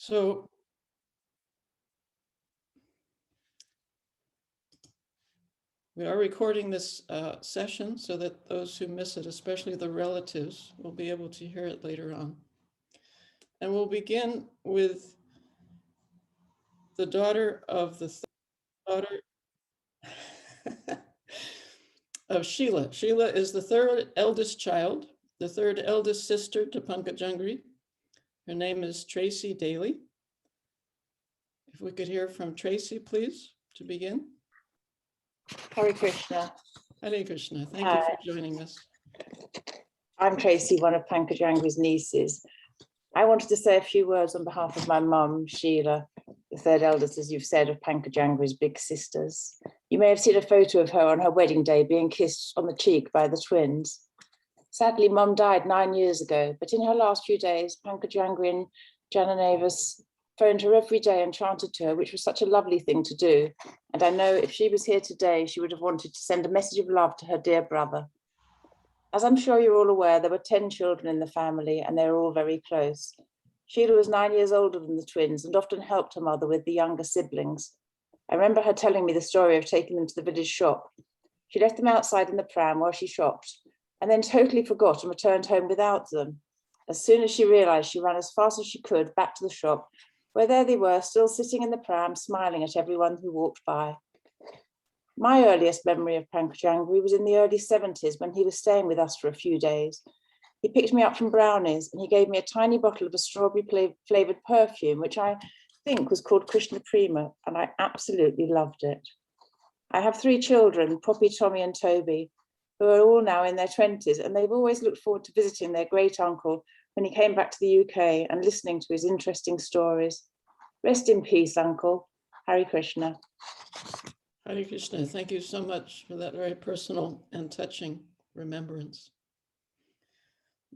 So we are recording this session so that those who miss it, especially the relatives, will be able to hear it later on. And we'll begin with the daughter of the daughter of Sheila. Sheila is the third eldest child, the third eldest sister to Pankajanghri. Her name is Tracy Daly. If we could hear from Tracy, please, to begin. Hare Krishna. Hare Krishna. Thank you for joining us. I'm Tracy, one of Pankajangri's nieces. I wanted to say a few words on behalf of my mum, Sheila, the third eldest, as you've said, of Pankajangri's big sisters. You may have seen a photo of her on her wedding day being kissed on the cheek by the twins. Sadly, Mum died 9 years ago, but in her last few days, Pankajangri and Jananivas phoned her every day and chanted to her, which was such a lovely thing to do. And I know if she was here today, she would have wanted to send a message of love to her dear brother. As I'm sure you're all aware, there were 10 children in the family and they were all very close. Sheila was 9 years older than the twins and often helped her mother with the younger siblings. I remember her telling me the story of taking them to the village shop. She left them outside in the pram while she shopped and then totally forgot and returned home without them. As soon as she realized, she ran as fast as she could back to the shop, where there they were, still sitting in the pram, smiling at everyone who walked by. My earliest memory of Pankajangri was in the early 70s when he was staying with us for a few days. He picked me up from Brownies and he gave me a tiny bottle of a strawberry flavored perfume, which I think was called Krishna Prema, and I absolutely loved it. I have 3 children, Poppy, Tommy and Toby, who are all now in their 20s, and they've always looked forward to visiting their great uncle when he came back to the UK and listening to his interesting stories. Rest in peace, Uncle. Hare Krishna. Hare Krishna. Thank you so much for that very personal and touching remembrance.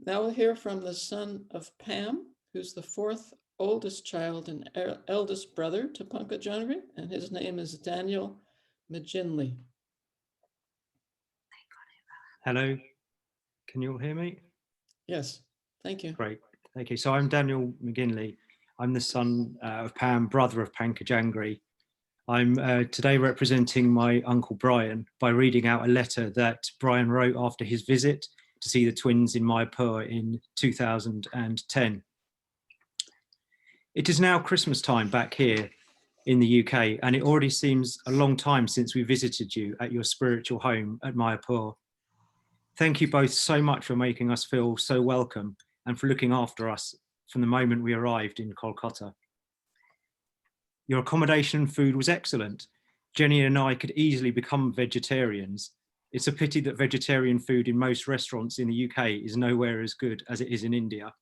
Now we'll hear from the son of Pam, who's the 4th oldest child and eldest brother to Pankajangri, and his name is Daniel Mcginley. Hello, can you all hear me? Yes, thank you. Great, thank you. So I'm Daniel Mcginley. I'm the son of Pam, brother of Pankajangri. I'm today representing my uncle Brian by reading out a letter that Brian wrote after his visit to see the twins in Mayapur in 2010. It is now Christmas time back here in the UK, and it already seems a long time since we visited you at your spiritual home at Mayapur. Thank you both so much for making us feel so welcome and for looking after us from the moment we arrived in Kolkata. Your accommodation and food was excellent. Jenny and I could easily become vegetarians. It's a pity that vegetarian food in most restaurants in the UK is nowhere as good as it is in India.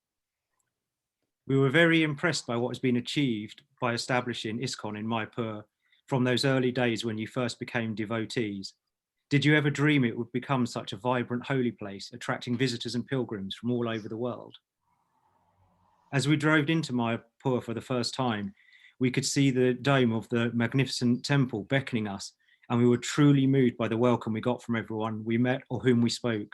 We were very impressed by what has been achieved by establishing ISKCON in Mayapur from those early days when you first became devotees. Did you ever dream it would become such a vibrant holy place, attracting visitors and pilgrims from all over the world? As we drove into Mayapur for the first time, we could see the dome of the magnificent temple beckoning us, and we were truly moved by the welcome we got from everyone we met or whom we spoke.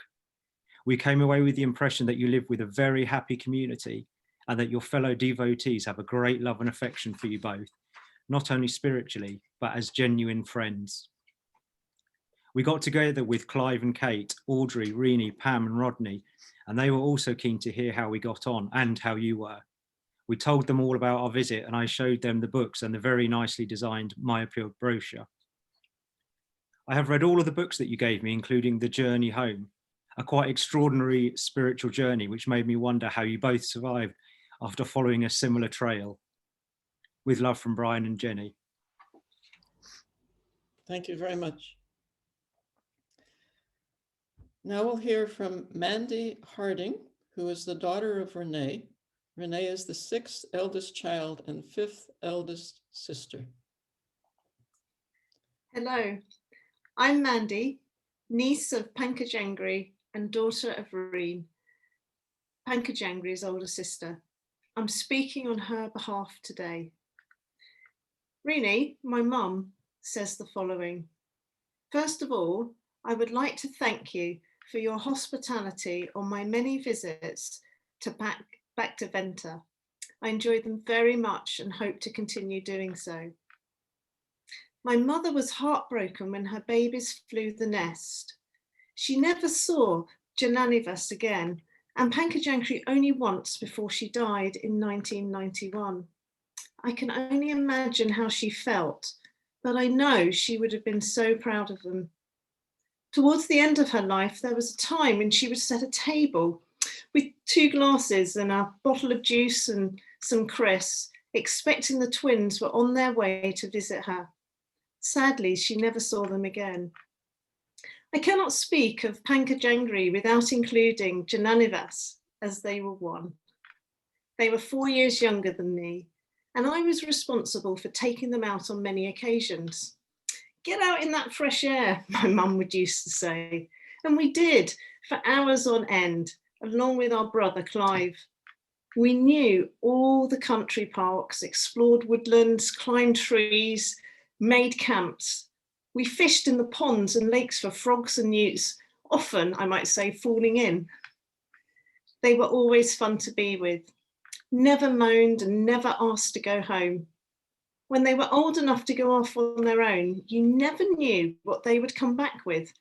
We came away with the impression that you live with a very happy community and that your fellow devotees have a great love and affection for you both, not only spiritually, but as genuine friends. We got together with Clive and Kate, Audrey, Renee, Pam and Rodney, and they were also keen to hear how we got on and how you were. We told them all about our visit and I showed them the books and the very nicely designed Mayapur brochure. I have read all of the books that you gave me, including The Journey Home, a quite extraordinary spiritual journey, which made me wonder how you both survived after following a similar trail. With love from Brian and Jenny. Thank you very much. Now we'll hear from Mandy Harding, who is the daughter of Renee. Renee is the 6th eldest child and 5th eldest sister. Hello, I'm Mandy, niece of Pankajangri and daughter of Reen, Pankajangri's older sister. I'm speaking on her behalf today. Renee, my mum, says the following. First of all, I would like to thank you for your hospitality on my many visits to Bhaktivedanta I enjoyed them very much and hope to continue doing so. My mother was heartbroken when her babies flew the nest. She never saw Jananivas again, and Pankajanghri only once before she died in 1991. I can only imagine how she felt, but I know she would have been so proud of them. Towards the end of her life, there was a time when she would set a table with 2 glasses and a bottle of juice and some crisps, expecting the twins were on their way to visit her. Sadly, she never saw them again. I cannot speak of Pankajanghri without including Jananivas, as they were one. They were 4 years younger than me, and I was responsible for taking them out on many occasions. Get out in that fresh air, my mum would used to say, and we did for hours on end, along with our brother Clive. We knew all the country parks, explored woodlands, climbed trees, made camps. We fished in the ponds and lakes for frogs and newts, often, I might say, falling in. They were always fun to be with, never moaned and never asked to go home. When they were old enough to go off on their own, you never knew what they would come back with.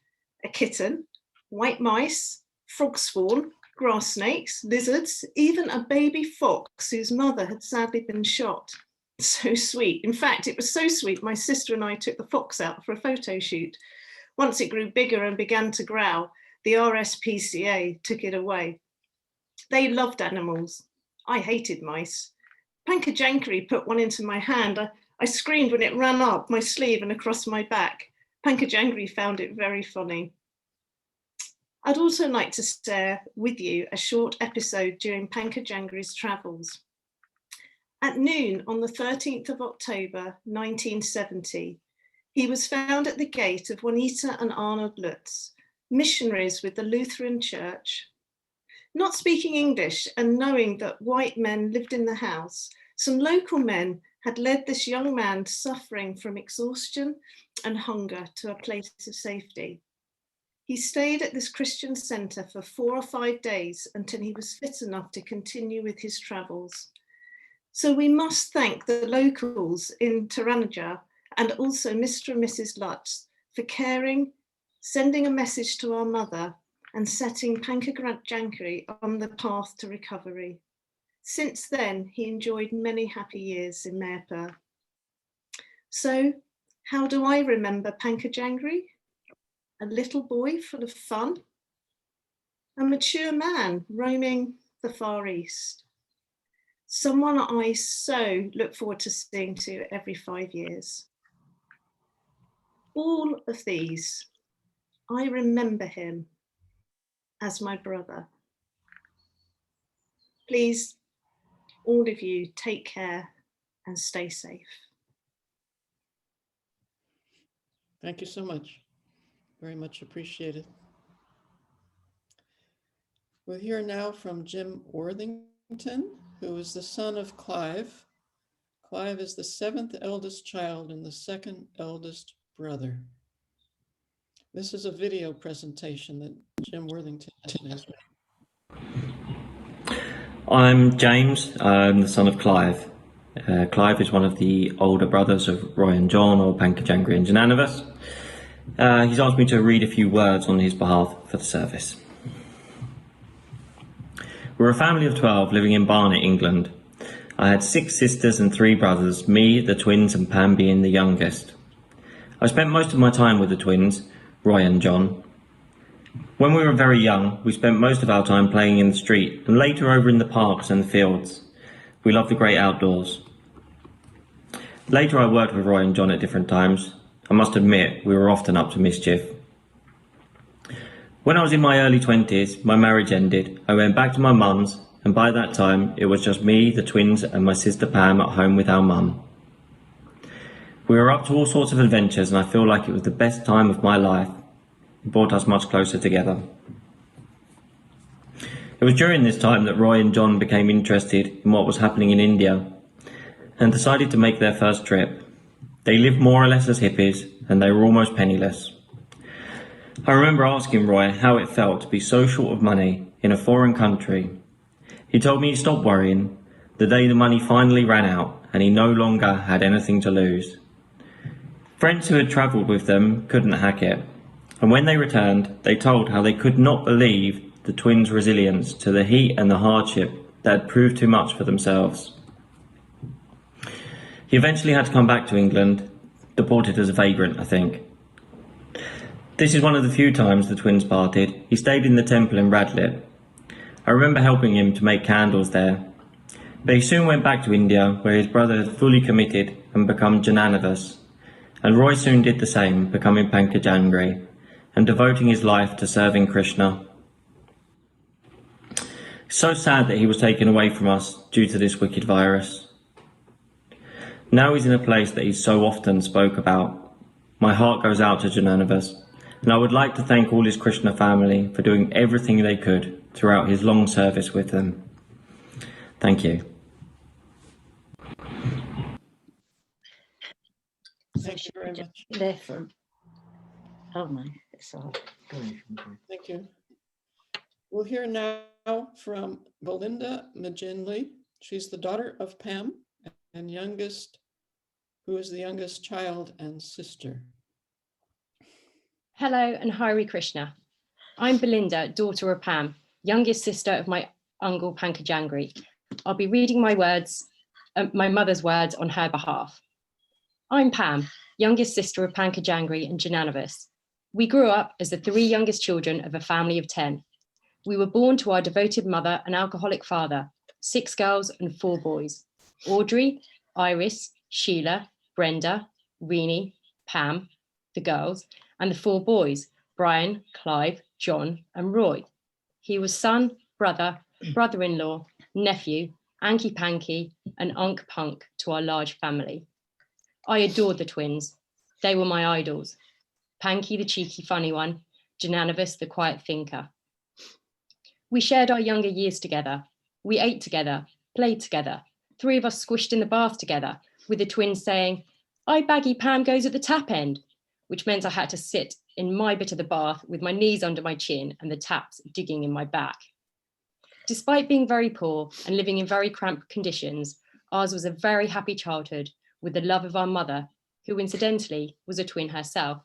A kitten, white mice, frog spawn, grass snakes, lizards, even a baby fox whose mother had sadly been shot. So sweet. In fact, it was so sweet, my sister and I took the fox out for a photo shoot. Once it grew bigger and began to growl, the RSPCA took it away. They loved animals. I hated mice. Pankajanghri put one into my hand. I screamed when it ran up my sleeve and across my back. Pankajanghri found it very funny. I'd also like to share with you a short episode during Pankajanghri's travels. At noon on the 13th of October, 1970, he was found at the gate of Juanita and Arnold Lutz, missionaries with the Lutheran Church. Not speaking English and knowing that white men lived in the house, some local men had led this young man suffering from exhaustion and hunger to a place of safety. He stayed at this Christian centre for 4 or 5 days until he was fit enough to continue with his travels. So we must thank the locals in Taranaja and also Mr. and Mrs. Lutz for caring, sending a message to our mother and setting Pankajanghri on the path to recovery. Since then, he enjoyed many happy years in Mayapur. So, how do I remember Pankajanghri? A little boy full of fun, a mature man roaming the Far East, someone I so look forward to seeing to every 5 years. All of these, I remember him as my brother. Please, all of you, take care and stay safe. Thank you so much. Very much appreciated. We'll hear now from Jim Worthington, who is the son of Clive. Clive is the 7th eldest child and the 2nd eldest brother. This is a video presentation that Jim Worthington has made. I'm James. I'm the son of Clive. Clive is one of the older brothers of Roy and John, or Pankajanghri and Jananivas. He's asked me to read a few words on his behalf for the service. We're a family of 12 living in Barnet, England. I had 6 sisters and 3 brothers, me, the twins, and Pam being the youngest. I spent most of my time with the twins, Roy and John. When we were very young, we spent most of our time playing in the street and later over in the parks and the fields. We loved the great outdoors. Later I worked with Roy and John at different times. I must admit, we were often up to mischief. When I was in my early 20s, my marriage ended. I went back to my mum's, and by that time, it was just me, the twins, and my sister Pam at home with our mum. We were up to all sorts of adventures, and I feel like it was the best time of my life. It brought us much closer together. It was during this time that Roy and John became interested in what was happening in India and decided to make their first trip. They lived more or less as hippies, and they were almost penniless. I remember asking Roy how it felt to be so short of money in a foreign country. He told me he stopped worrying, the day the money finally ran out and he no longer had anything to lose. Friends who had travelled with them couldn't hack it, and when they returned, they told how they could not believe the twins' resilience to the heat and the hardship that had proved too much for themselves. He eventually had to come back to England, deported as a vagrant, I think. This is one of the few times the twins parted. He stayed in the temple in Radlett. I remember helping him to make candles there. But he soon went back to India, where his brother had fully committed and become Jananivas. And Roy soon did the same, becoming Pankajanghri and devoting his life to serving Krishna. So sad that he was taken away from us due to this wicked virus. Now he's in a place that he so often spoke about. My heart goes out to Jananivas, and I would like to thank all his Krishna family for doing everything they could throughout his long service with them. Thank you. Thank you very much. They're from. Oh no, it's all. Thank you. We'll hear now from Belinda Mcginley. She's the daughter of Pam and who is the youngest child and sister. Hello and Hare Krishna. I'm Belinda, daughter of Pam, youngest sister of my uncle Pankajangri. I'll be reading my mother's words on her behalf. I'm Pam, youngest sister of Pankajangri and Jananivas. We grew up as the 3 youngest children of a family of 10. We were born to our devoted mother and alcoholic father, 6 girls and 4 boys: Audrey, Iris, Sheila, Brenda, Renee, Pam, the girls, and the 4 boys, Brian, Clive, John, and Roy. He was son, brother, brother-in-law, nephew, Anky Panky, and Unk Punk to our large family. I adored the twins. They were my idols. Panky, the cheeky, funny one, Jananivas, the quiet thinker. We shared our younger years together. We ate together, played together. 3 of us squished in the bath together, with the twins saying, "I baggy Pam goes at the tap end," which meant I had to sit in my bit of the bath with my knees under my chin and the taps digging in my back. Despite being very poor and living in very cramped conditions, ours was a very happy childhood with the love of our mother, who incidentally was a twin herself.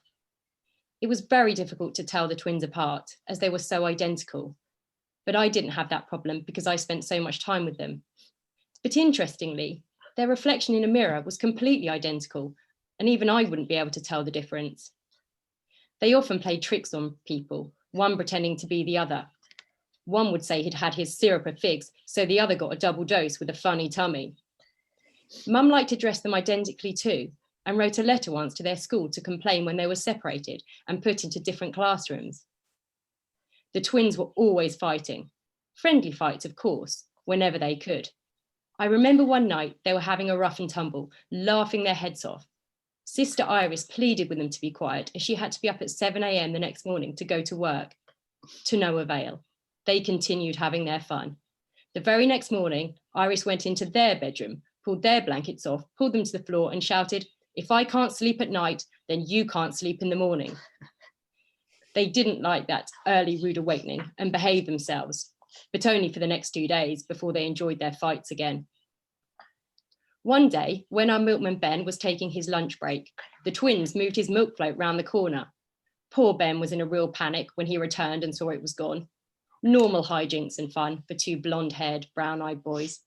It was very difficult to tell the twins apart as they were so identical, but I didn't have that problem because I spent so much time with them. But interestingly, their reflection in a mirror was completely identical, and even I wouldn't be able to tell the difference. They often played tricks on people, one pretending to be the other. One would say he'd had his syrup of figs, so the other got a double dose with a funny tummy. Mum liked to dress them identically too, and wrote a letter once to their school to complain when they were separated and put into different classrooms. The twins were always fighting. Friendly fights, of course, whenever they could. I remember one night they were having a rough and tumble, laughing their heads off. Sister Iris pleaded with them to be quiet as she had to be up at 7 a.m. the next morning to go to work. To no avail. They continued having their fun. The very next morning, Iris went into their bedroom, pulled their blankets off, pulled them to the floor and shouted, "If I can't sleep at night, then you can't sleep in the morning." They didn't like that early rude awakening and behaved themselves, but only for the next 2 days before they enjoyed their fights again. One day, when our milkman Ben was taking his lunch break, the twins moved his milk float round the corner. Poor Ben was in a real panic when he returned and saw it was gone. Normal hijinks and fun for 2 blonde-haired, brown-eyed boys.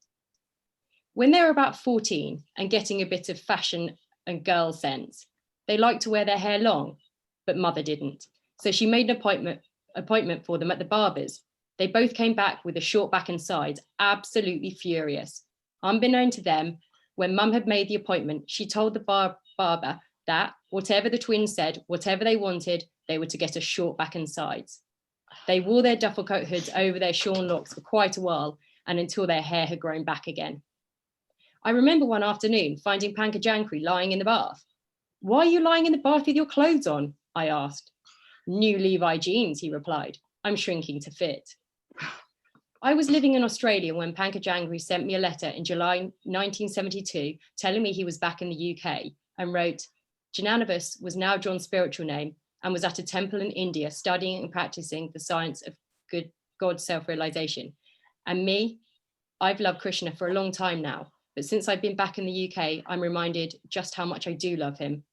When they were about 14 and getting a bit of fashion and girl sense, they liked to wear their hair long, but mother didn't. So she made an appointment for them at the barber's. They both came back with a short back and sides, absolutely furious. Unbeknown to them, when mum had made the appointment, she told the barber that whatever the twins said, whatever they wanted, they were to get a short back and sides. They wore their duffel coat hoods over their shorn locks for quite a while and until their hair had grown back again. I remember one afternoon finding Pankajangri lying in the bath. "Why are you lying in the bath with your clothes on?" I asked. "New Levi jeans," he replied. "I'm shrinking to fit." I was living in Australia when Pankajangri sent me a letter in July 1972 telling me he was back in the UK and wrote, "Jananivas was now John's spiritual name and was at a temple in India studying and practicing the science of God self-realization. And me, I've loved Krishna for a long time now, but since I've been back in the UK, I'm reminded just how much I do love him.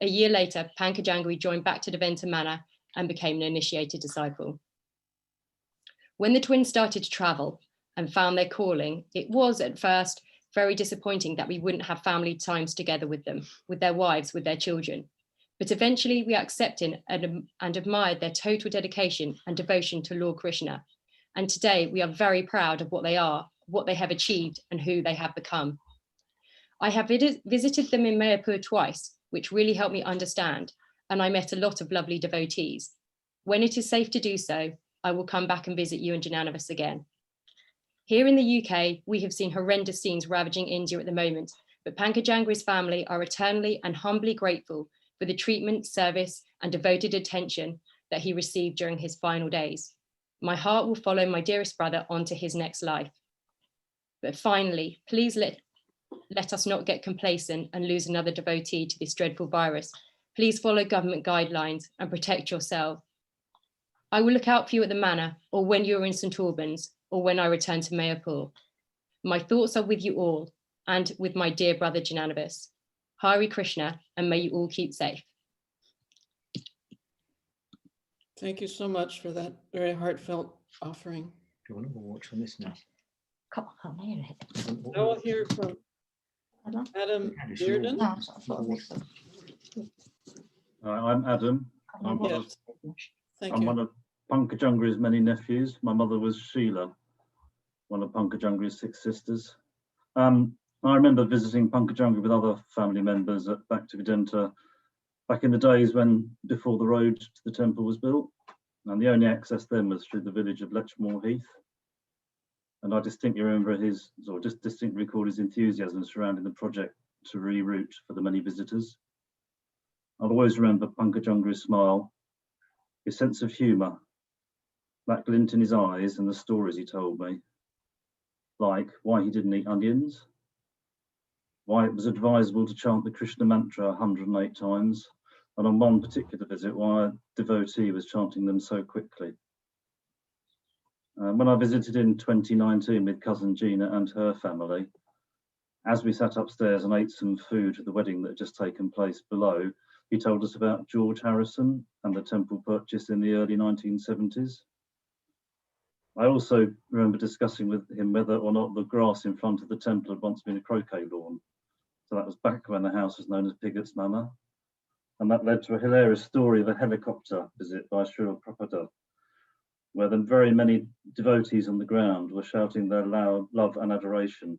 A year later, Pankajangri joined Bhaktivedanta Manor and became an initiated disciple. When the twins started to travel and found their calling, it was at first very disappointing that we wouldn't have family times together with them, with their wives, with their children. But eventually we accepted and admired their total dedication and devotion to Lord Krishna. And today we are very proud of what they are, what they have achieved, and who they have become. I have visited them in Mayapur twice, which really helped me understand, and I met a lot of lovely devotees. When it is safe to do so, I will come back and visit you in Jananivas again. Here in the UK, we have seen horrendous scenes ravaging India at the moment, but Pankajangri's family are eternally and humbly grateful for the treatment, service, and devoted attention that he received during his final days. My heart will follow my dearest brother onto his next life. But finally, please let us not get complacent and lose another devotee to this dreadful virus. Please follow government guidelines and protect yourself. I will look out for you at the manor, or when you're in St. Albans, or when I return to Mayapur. My thoughts are with you all, and with my dear brother Jananivas. Hare Krishna, and may you all keep safe. Thank you so much for that very heartfelt offering. Do you want to watch on this now? Come on, I can't hear it. Now we'll hear from Hello? Adam Candice, Bearden. No, I thought I listened. I'm Adam. I'm one of, Thank I'm you. one of Pankajangri's many nephews. My mother was Sheila, one of Pankajangri's 6 sisters. I remember visiting Pankajangri with other family members at Bhaktivedanta back in the days when, before the road to the temple was built, and the only access then was through the village of Lechmore Heath. And I distinctly remember just distinctly recall his enthusiasm surrounding the project to reroute for the many visitors. I'll always remember Pankajangri's smile, his sense of humour, that glint in his eyes, and the stories he told me, like why he didn't eat onions, why it was advisable to chant the Krishna mantra 108 times, and on one particular visit, why a devotee was chanting them so quickly. When I visited in 2019 with cousin Gina and her family, as we sat upstairs and ate some food at the wedding that had just taken place below, he told us about George Harrison and the temple purchase in the early 1970s. I also remember discussing with him whether or not the grass in front of the temple had once been a croquet lawn. So that was back when the house was known as Pigot's Manor. And that led to a hilarious story of a helicopter visit by Srila Prabhupada, where the very many devotees on the ground were shouting their loud love and adoration,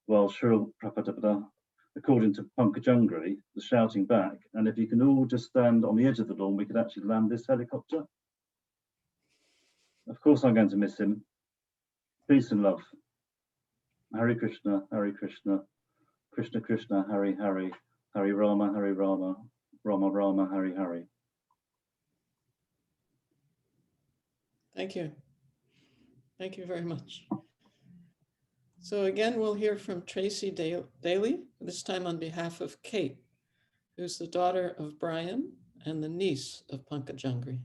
while Srila Prabhupada, according to Pankajangri, was shouting back, and if you can all just stand on the edge of the lawn, we could actually land this helicopter. Of course I'm going to miss him. Peace and love. Hare Krishna, Krishna Krishna, Hare Hare, Hare Rama, Rama Rama, Hare Hare. Thank you. Thank you very much. So again, we'll hear from Tracy Daly, this time on behalf of Kate, who's the daughter of Brian and the niece of Pankajangri.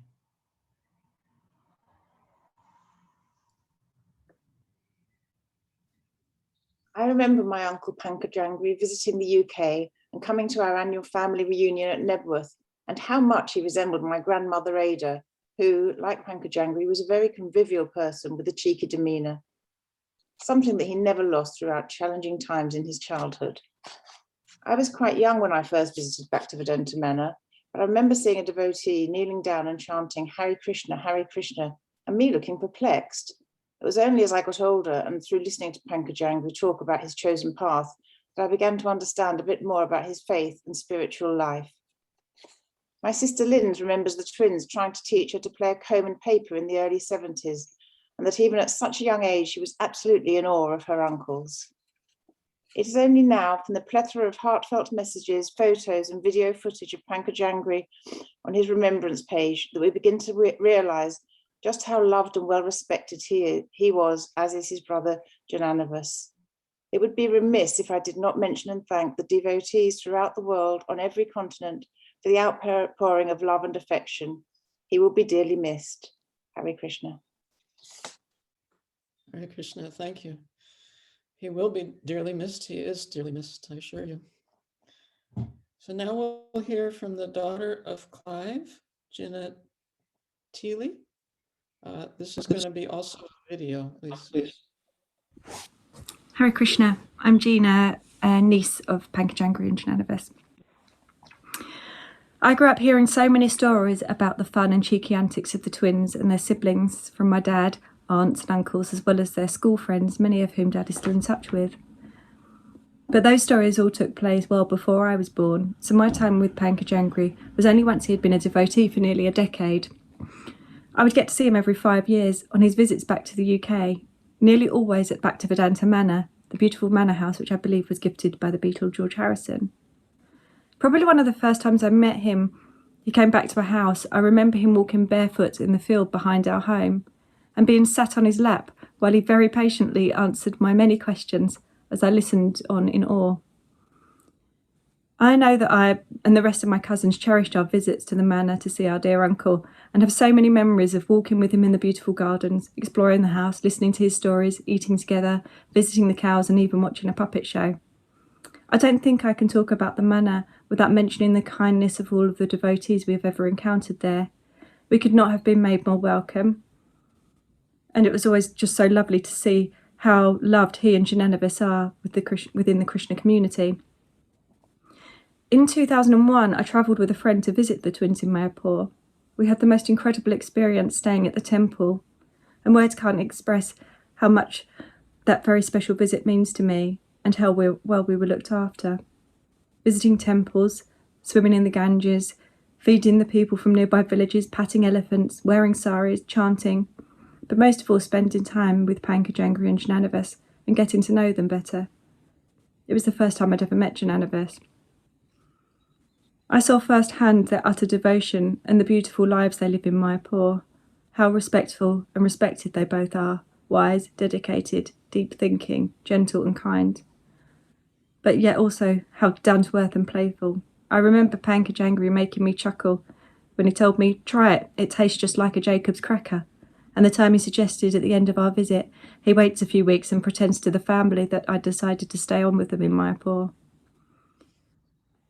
I remember my uncle Pankajangri visiting the UK and coming to our annual family reunion at Nebworth, and how much he resembled my grandmother Ada, who, like Pankajangri, was a very convivial person with a cheeky demeanour, something that he never lost throughout challenging times in his childhood. I was quite young when I first visited Bhaktivedanta Manor, but I remember seeing a devotee kneeling down and chanting Hare Krishna, and me looking perplexed. It was only as I got older and through listening to Pankajangri talk about his chosen path that I began to understand a bit more about his faith and spiritual life. My sister Lind remembers the twins trying to teach her to play a comb and paper in the early 70s, and that even at such a young age, she was absolutely in awe of her uncles. It is only now, from the plethora of heartfelt messages, photos, and video footage of Pankajangri on his remembrance page, that we begin to realise just how loved and well respected he was, as is his brother Jananivas. It would be remiss if I did not mention and thank the devotees throughout the world on every continent for the outpouring of love and affection. He will be dearly missed. Hare Krishna. Hare Krishna, thank you. He will be dearly missed. He is dearly missed, I assure you. So now we'll hear from the daughter of Clive, Janet Teely. This is going to be also a video, please. Hare Krishna. I'm Gina, a niece of Pankajanghri and Jananivas. I grew up hearing so many stories about the fun and cheeky antics of the twins and their siblings from my dad, aunts and uncles, as well as their school friends, many of whom Dad is still in touch with. But those stories all took place well before I was born, so my time with Pankajanghri was only once he had been a devotee for nearly a decade. I would get to see him every 5 years on his visits back to the UK, nearly always at Bhaktivedanta Manor, the beautiful manor house which I believe was gifted by the Beatle George Harrison. Probably one of the first times I met him, he came back to our house. I remember him walking barefoot in the field behind our home and being sat on his lap while he very patiently answered my many questions as I listened on in awe. I know that I and the rest of my cousins cherished our visits to the manor to see our dear uncle and have so many memories of walking with him in the beautiful gardens, exploring the house, listening to his stories, eating together, visiting the cows and even watching a puppet show. I don't think I can talk about the manor without mentioning the kindness of all of the devotees we have ever encountered there. We could not have been made more welcome. And it was always just so lovely to see how loved he and Jananivas are within the Krishna community. In 2001, I travelled with a friend to visit the twins in Mayapur. We had the most incredible experience staying at the temple, and words can't express how much that very special visit means to me and how well we were looked after. Visiting temples, swimming in the Ganges, feeding the people from nearby villages, patting elephants, wearing saris, chanting, but most of all spending time with Pankajanghri and Jananivas and getting to know them better. It was the first time I'd ever met Jananivas. I saw firsthand their utter devotion and the beautiful lives they live in Mayapur, how respectful and respected they both are, wise, dedicated, deep thinking, gentle and kind, but yet also how down to earth and playful. I remember Pankajang making me chuckle when he told me, "Try it, it tastes just like a Jacob's cracker," and the time he suggested at the end of our visit, he waits a few weeks and pretends to the family that I decided to stay on with them in Mayapur.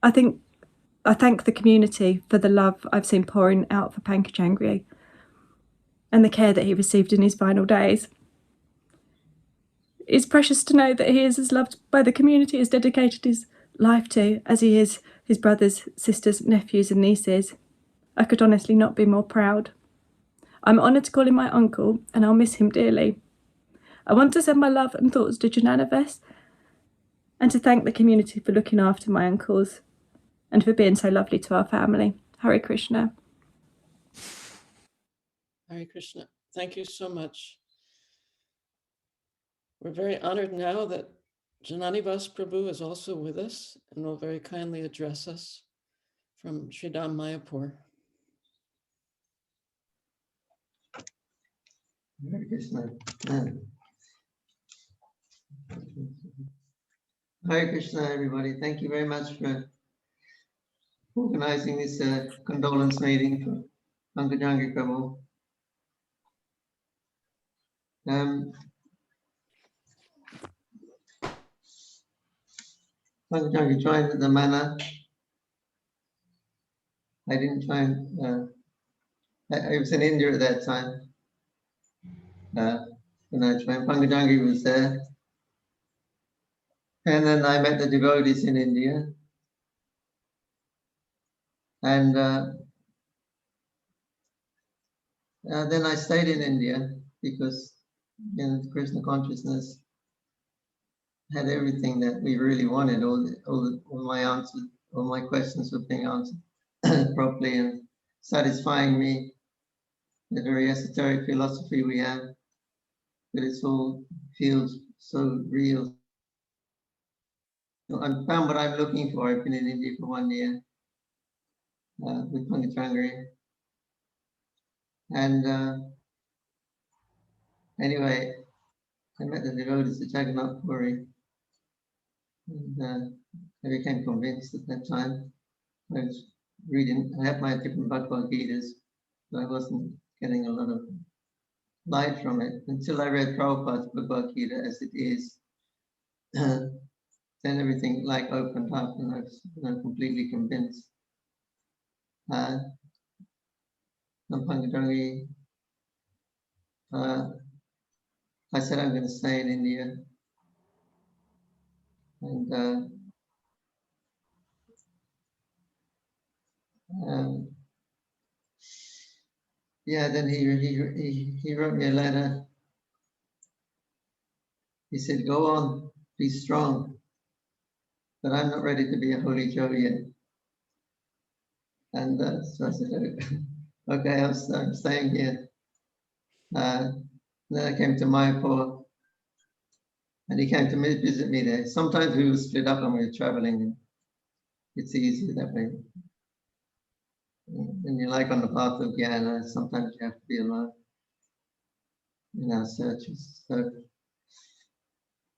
I thank the community for the love I've seen pouring out for Pankajangri and the care that he received in his final days. It's precious to know that he is as loved by the community, as dedicated his life to, as he is his brothers, sisters, nephews and nieces. I could honestly not be more proud. I'm honoured to call him my uncle and I'll miss him dearly. I want to send my love and thoughts to Jananivas and to thank the community for looking after my uncles and for being so lovely to our family. Hare Krishna. Hare Krishna. Thank you so much. We're very honored now that Jananivas Prabhu is also with us and will very kindly address us from Sridham Mayapur. Hare Krishna. Hare Krishna, everybody. Thank you very much for organizing this condolence meeting for Pankajangri Prabhu. Pankajangri joined the manor. I didn't join, I was in India at that time. When I joined, Pankajangri was there. And then I met the devotees in India. And then I stayed in India because Krishna consciousness had everything that we really wanted. All my answers, all my questions were being answered properly and satisfying me. The very esoteric philosophy we have, but it all feels so real. I found what I'm looking for. I've been in India for 1 year with Pankajangri. And anyway, I met the devotees at Jagannath Puri. And I became convinced at that time. I was reading, I had my different Bhagavad Gitas, but I wasn't getting a lot of light from it until I read Prabhupada's Bhagavad Gita as it is. then everything like opened up, and I was completely convinced. And Pankajang, I said I'm going to stay in India, and yeah, then he wrote me a letter. He said, "Go on, be strong, but I'm not ready to be a holy Joe yet." And so I said, "Okay, I'm staying here." Then I came to Mayapur, and he came to visit me there. Sometimes we were split up when we were traveling. It's easier that way. When you're like on the path of Jnana, sometimes you have to be alone in our searches. So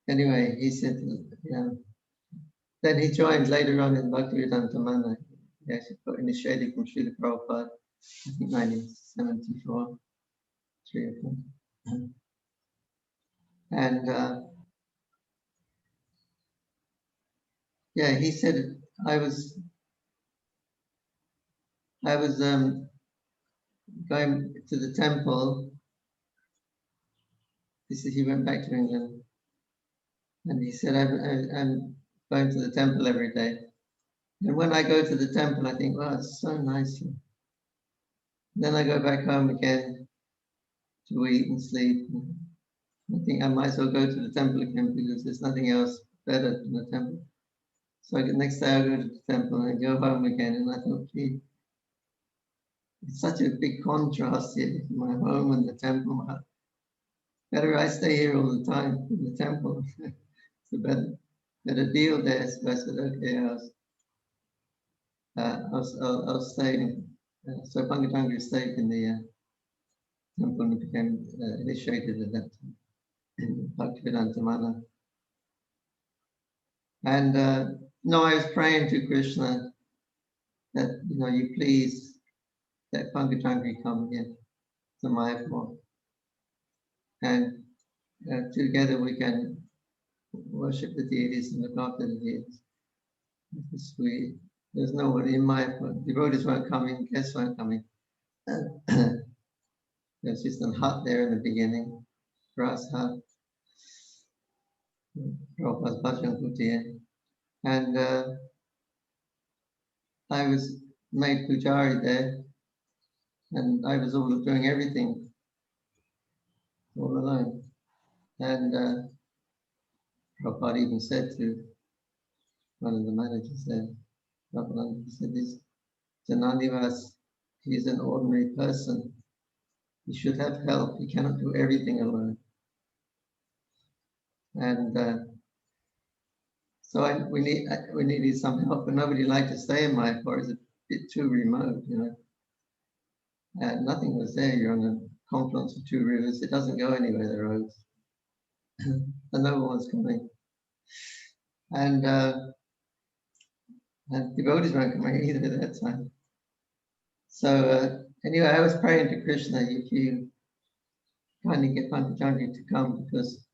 anyway, he said, then he joined later on in Bhaktivedanta Manor. He actually got initiated from Srila Prabhupada, I think 1974, 3 or 4. And yeah, he said, I was going to the temple. He went back to England, and he said, I'm going to the temple every day. And when I go to the temple, I think, wow, it's so nice here. Then I go back home again to eat and sleep. I think I might as well go to the temple again because there's nothing else better than the temple. So the next day I go to the temple and I go home again, and I thought, gee, it's such a big contrast here, my home and the temple. Better I stay here all the time in the temple. It's a better deal there. So I said, okay, I'll stay. So Pankajang stayed in the temple and became initiated at that time in Bhaktivedanta Manor. And no, I was praying to Krishna that, you please let Pankajang come again to Mayapur. And together we can worship the deities and look after the deities. Because there's no one in Mayapur. Devotees weren't coming, guests weren't coming. There's just a hut there in the beginning, grass hut. Prabhupada's bhajan kutir. And I was made pujari there, and I was all doing everything all alone. And Prabhupada even said to one of the managers there, Prabhupada, he said, this Jananivas, he is an ordinary person. He should have help. He cannot do everything alone. And so we needed some help, but nobody liked to stay in Mayapur. It's a bit too remote, And nothing was there. You're on a confluence of 2 rivers. It doesn't go anywhere, the roads. And no one was coming. And devotees weren't coming either at that time. So anyway, I was praying to Krishna, if you kindly get Pankajang to come, because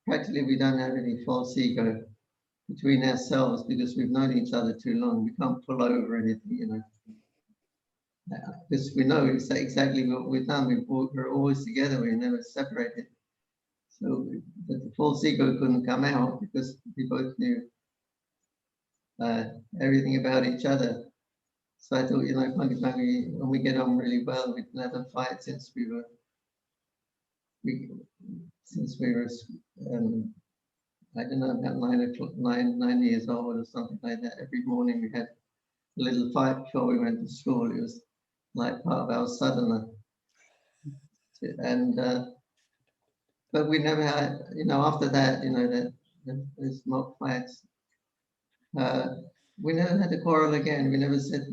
practically we don't have any false ego between ourselves because we've known each other too long. We can't pull over anything, because we know exactly what we've done. We're always together. We're never separated. So the false ego couldn't come out because we both knew everything about each other. So I thought, Pankajang, when we get on really well, we can have a fight since we were I don't know, about 9 years old or something like that. Every morning we had a little fight before we went to school. It was like part of our sadhana. And but we never had, after that, there's mock fights. We never had a quarrel again. We never said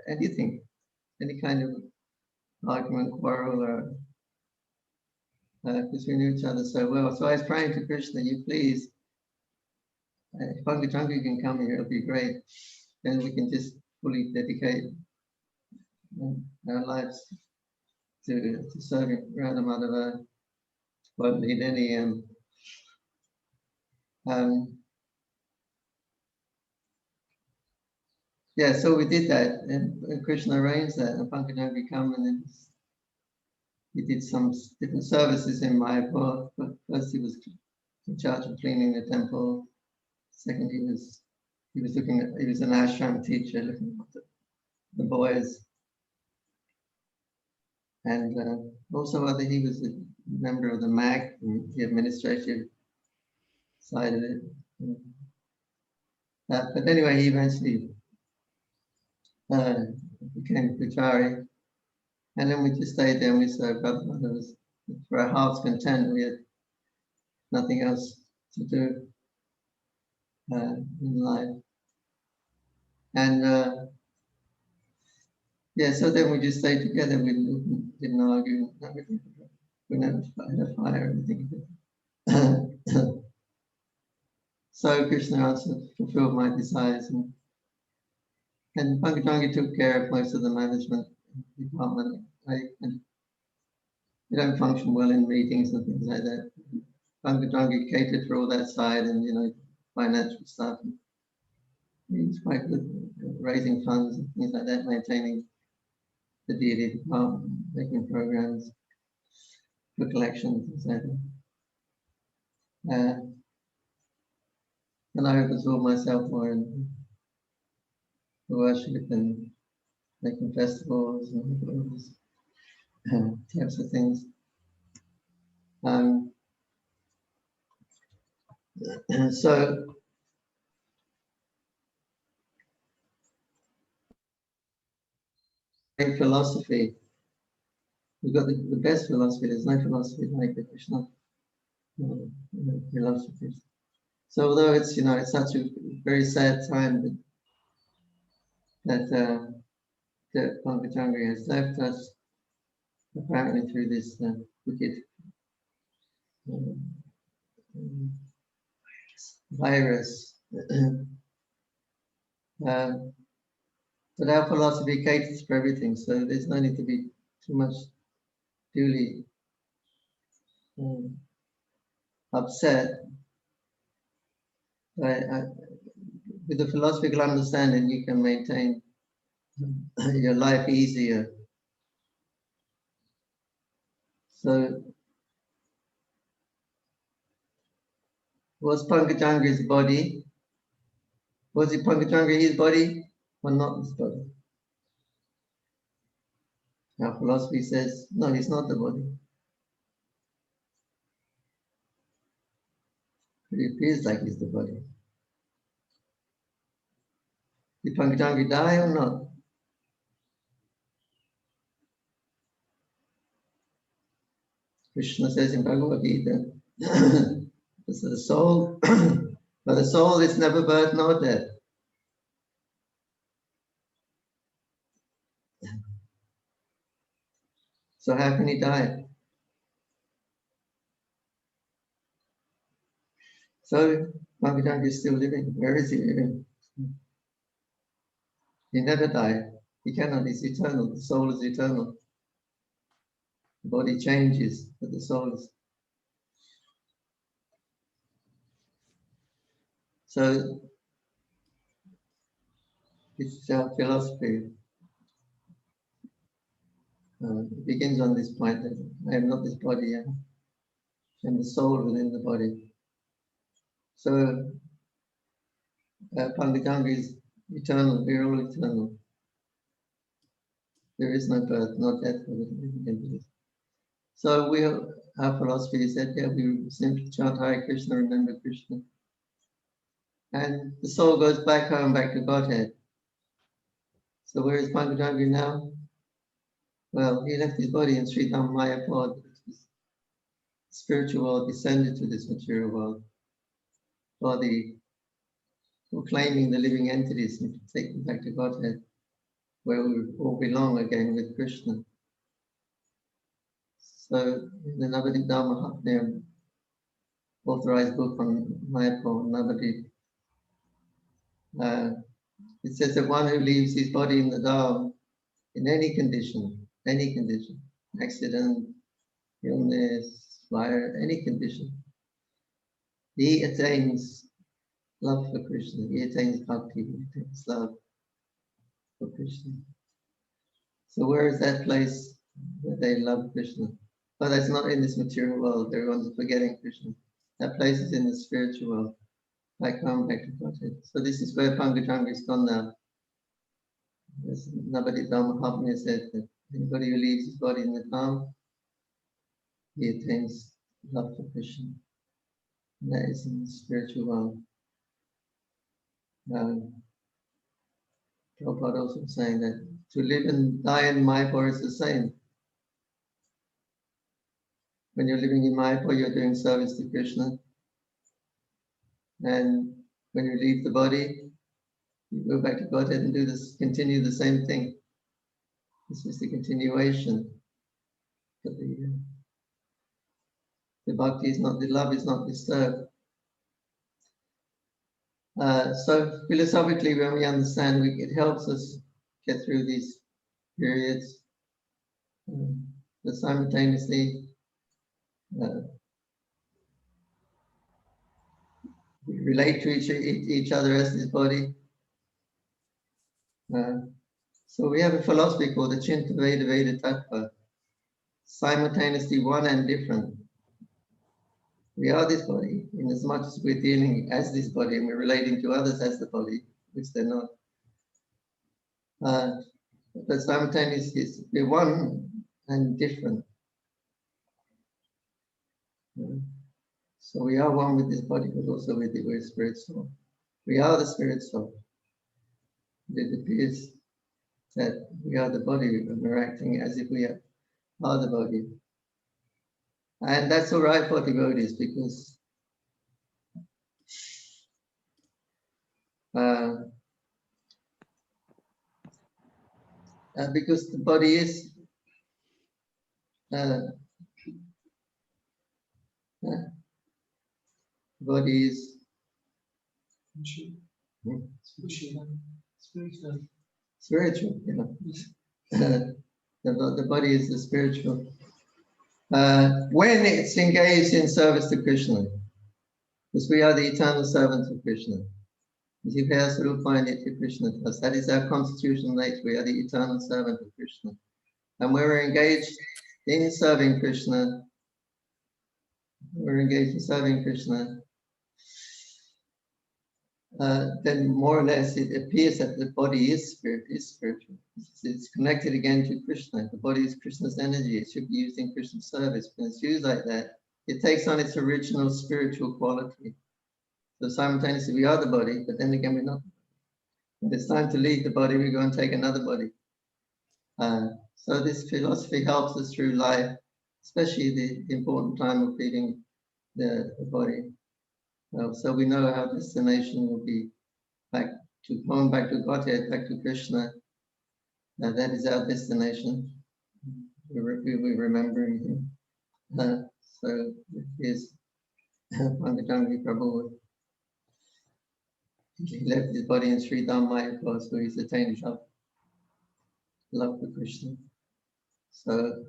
anything, any kind of argument, quarrel, or because we knew each other so well. So I was praying to Krishna, you please, if Pankajang can come here, it'll be great. Then we can just fully dedicate our lives to serving Radha Madhava won't need any. Yeah, so we did that, and Krishna arranged that, and Pankajang come, and then he did some different services in Mayapur. But first, he was in charge of cleaning the temple. Second, he was an ashram teacher, looking after the boys, and also he was a member of the MAC, the administrative side of it. But anyway, he eventually became Pujari, and then we just stayed there and we served Brother Brothers. For our heart's content, we had nothing else to do in life. And yeah, so then we just stayed together. We didn't argue. We never had a fight or anything. So Krishna also fulfilled my desires, and Pankajang took care of most of the management department. I don't function well in meetings and things like that. Pankajang catered for all that side, and financial stuff. He's quite good at raising funds and things like that, maintaining the deity department, making programs for collections, etc. And I absorb myself more in the worship and making festivals and all those types of things. So in philosophy, we've got the best philosophy. There's no philosophy like the Krishna philosophies. So although it's such a very sad time that Pankajang has left us, apparently through this wicked virus. But our philosophy caters for everything, so there's no need to be too much duly upset. With the philosophical understanding, you can maintain your life easier. So, was Pankajangri's body? Was it Pankajangri his body or not his body? Our philosophy says, no, he's not the body. But it feels like he's the body. Did Pankajangri die or not? Krishna says in Bhagavad Gita, so the soul, but the soul is never birth nor death. So how can he die? So Pankajang is still living. Where is he living? He never died. He cannot. He's eternal. The soul is eternal. The body changes, but the soul is. So it's our philosophy. It begins on this point that I am not this body, I am the soul within the body. So Pankajang is eternal, we are all eternal. There is no birth, no death for the living entities. So our philosophy is that we simply chant Hare Krishna, remember Krishna. And the soul goes back home, back to Godhead. So where is Pankajang now? Well, he left his body in Sri Dham Mayapur. The spiritual world descended to this material world for claiming the living entities and take them back to Godhead, where we all belong again with Krishna. So in the Navadip Dhamma, the authorized book on Mayapur, Navadip, it says that one who leaves his body in the Dham in any condition, accident, illness, via any condition, he attains love for Krishna. He attains bhakti. He attains love for Krishna. So where is that place where they love Krishna? But that's not in this material world. Everyone's forgetting Krishna. That place is in the spiritual world. Back home, back to Godhead. So this is where Pankajang is gone now. As Nabadita Mahatmya said, that anybody who leaves his body in the Dham, he attains love for Krishna. And that is in the spiritual world. Prabhupada also saying that to live and die in Mayapur is the same. When you're living in Mayapur, you're doing service to Krishna. And when you leave the body, you go back to Godhead and do this, continue the same thing. This is the continuation. But the bhakti is not, the love is not disturbed. So philosophically, when we understand, it helps us get through these periods. But simultaneously, we relate to each other as this body. So we have a philosophy called the Chinta Veda Veda Tattva, simultaneously one and different. We are this body, in as much as we're dealing as this body and we're relating to others as the body, which they're not. But simultaneously, we're one and different. So we are one with this body, but also with the spirit soul. We are the spirit soul. It appears that we are the body, and we're acting as if we are the body. And that's all right for devotees because the body is spiritual, you know. The body is the spiritual. When it's engaged in service to Krishna, because we are the eternal servants of Krishna. That is our constitutional nature. We are the eternal servant of Krishna. And when we're engaged in serving Krishna, then more or less it appears that the body is spiritual. It's connected again to Krishna. The body is Krishna's energy. It should be used in Krishna's service. When it's used like that, it takes on its original spiritual quality. So simultaneously we are the body, but then again we're not. When it's time to leave the body, we go and take another body. So this philosophy helps us through life, especially the important time of leaving the body. So we know our destination will be back to Godhead, back to Krishna. That is our destination. We're remembering him. So here's Pankajanghri Prabhu. He left his body in Sri Mayapur, so he's attained love for Krishna. So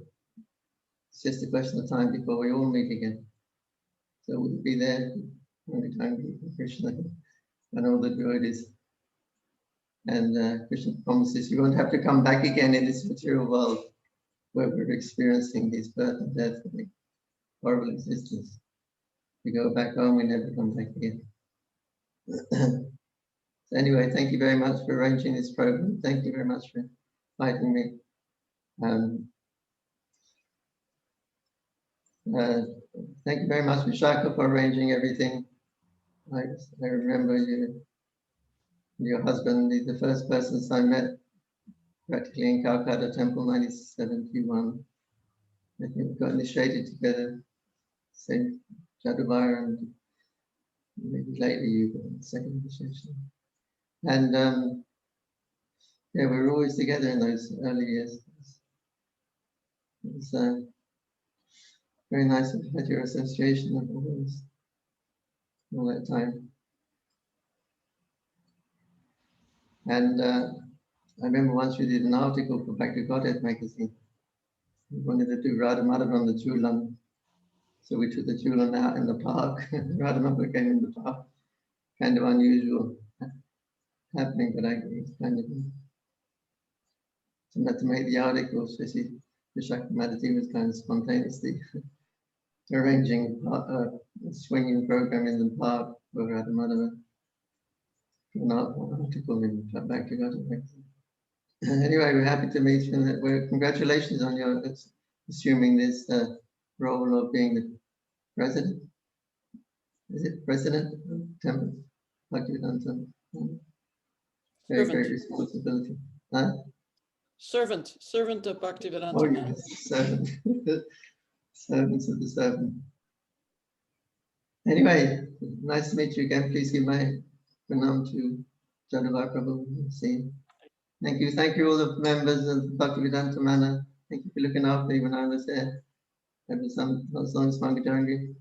it's just a question of time before we all meet again. So we'll be there, Pankajanghri for Krishna and all the devotees. And Krishna promises you won't have to come back again in this material world where we're experiencing his birth and death and the horrible existence. We go back home, we never come back again. So anyway, thank you very much for arranging this program. Thank you very much for inviting me. Thank you very much, Vishaka, for arranging everything. I remember your husband, the first person I met practically in Calcutta Temple, 1971. I think we got initiated together, Saint Jadubar, and maybe later you got the second initiation. And yeah, we were always together in those early years. It was very nice to have your association of all that time. And I remember once we did an article for Back to Godhead magazine. We wanted to do Radha Madhav on the Julam So we took the children out in the park. Radhamabha came in the park. Kind of unusual happening, but it was kind of to make the article, especially Vishakhamadati was kind of spontaneously arranging a swinging program in the park for Radhamadava. An article in Bhaktivedanta. Anyway, we're happy to meet you. And congratulations on your assuming this role of being the president. Is it president of Temple? Bhaktivedanta. Very great responsibility. Huh? Servant of Bhaktivedanta. Oh yes, servant. Servants of the servant. Anyway, nice to meet you again. Please give my pranam to Jananivas Prabhu. Thank you all the members of Bhaktivedanta Manor. Thank you for looking after me when I was there. I was on Pankajanghri.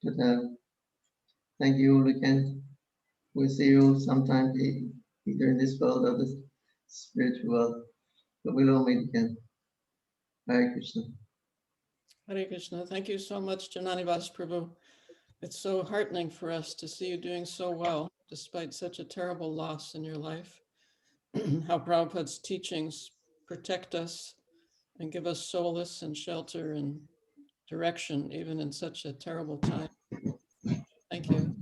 But thank you all again. We'll see you all sometime, either in this world or the spiritual world. But we'll all meet again. Hare Krishna. Hare Krishna. Thank you so much, Jananivas Prabhu. It's so heartening for us to see you doing so well, despite such a terrible loss in your life. How Prabhupada's teachings protect us and give us solace and shelter and direction, even in such a terrible time. Thank you.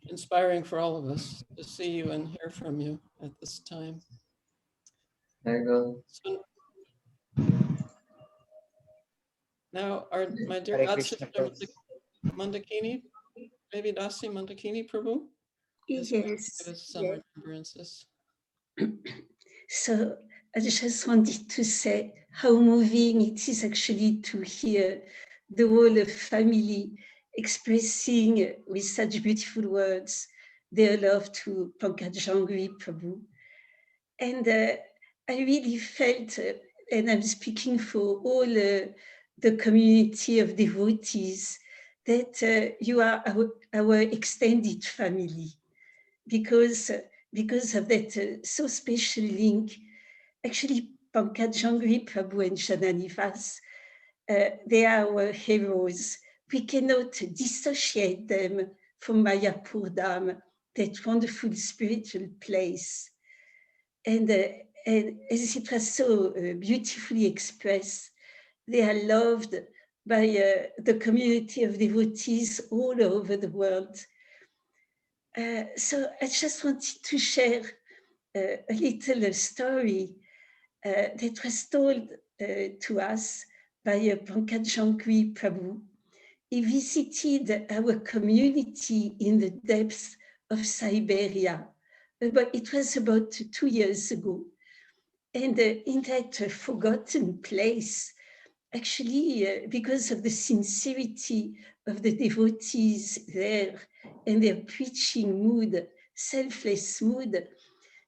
Inspiring for all of us to see you and hear from you at this time. There you go. So, now, my dear Hare God Krishna, sister, Prabhu. Mandakini, maybe Dasi Mandakini Prabhu? Yes, Give us some yes. remembrances. So I just wanted to say how moving it is actually to hear the whole family expressing with such beautiful words their love to Pankajanghri Prabhu. And I really felt, and I'm speaking for all the community of devotees, that you are our extended family, because of that so special link. Actually, Pankajangri Prabhu and Jananivas, they are our heroes. We cannot dissociate them from Mayapur Dham, that wonderful spiritual place. And as it was so beautifully expressed, they are loved by the community of devotees all over the world. So I just wanted to share a little story that was told to us by Pankajanghri Prabhu. He visited our community in the depths of Siberia, but it was about 2 years ago. And in that forgotten place, actually, because of the sincerity of the devotees there and their preaching mood, selfless mood,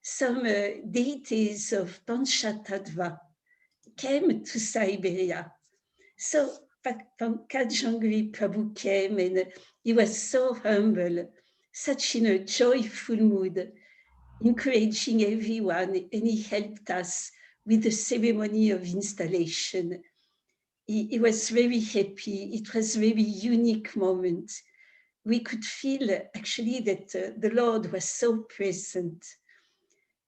some deities of Panchatattva came to Siberia. So Pankajangri Prabhu came, and he was so humble, such in a joyful mood, encouraging everyone, and he helped us with the ceremony of installation. He was very happy. It was a very unique moment. We could feel actually that the Lord was so present.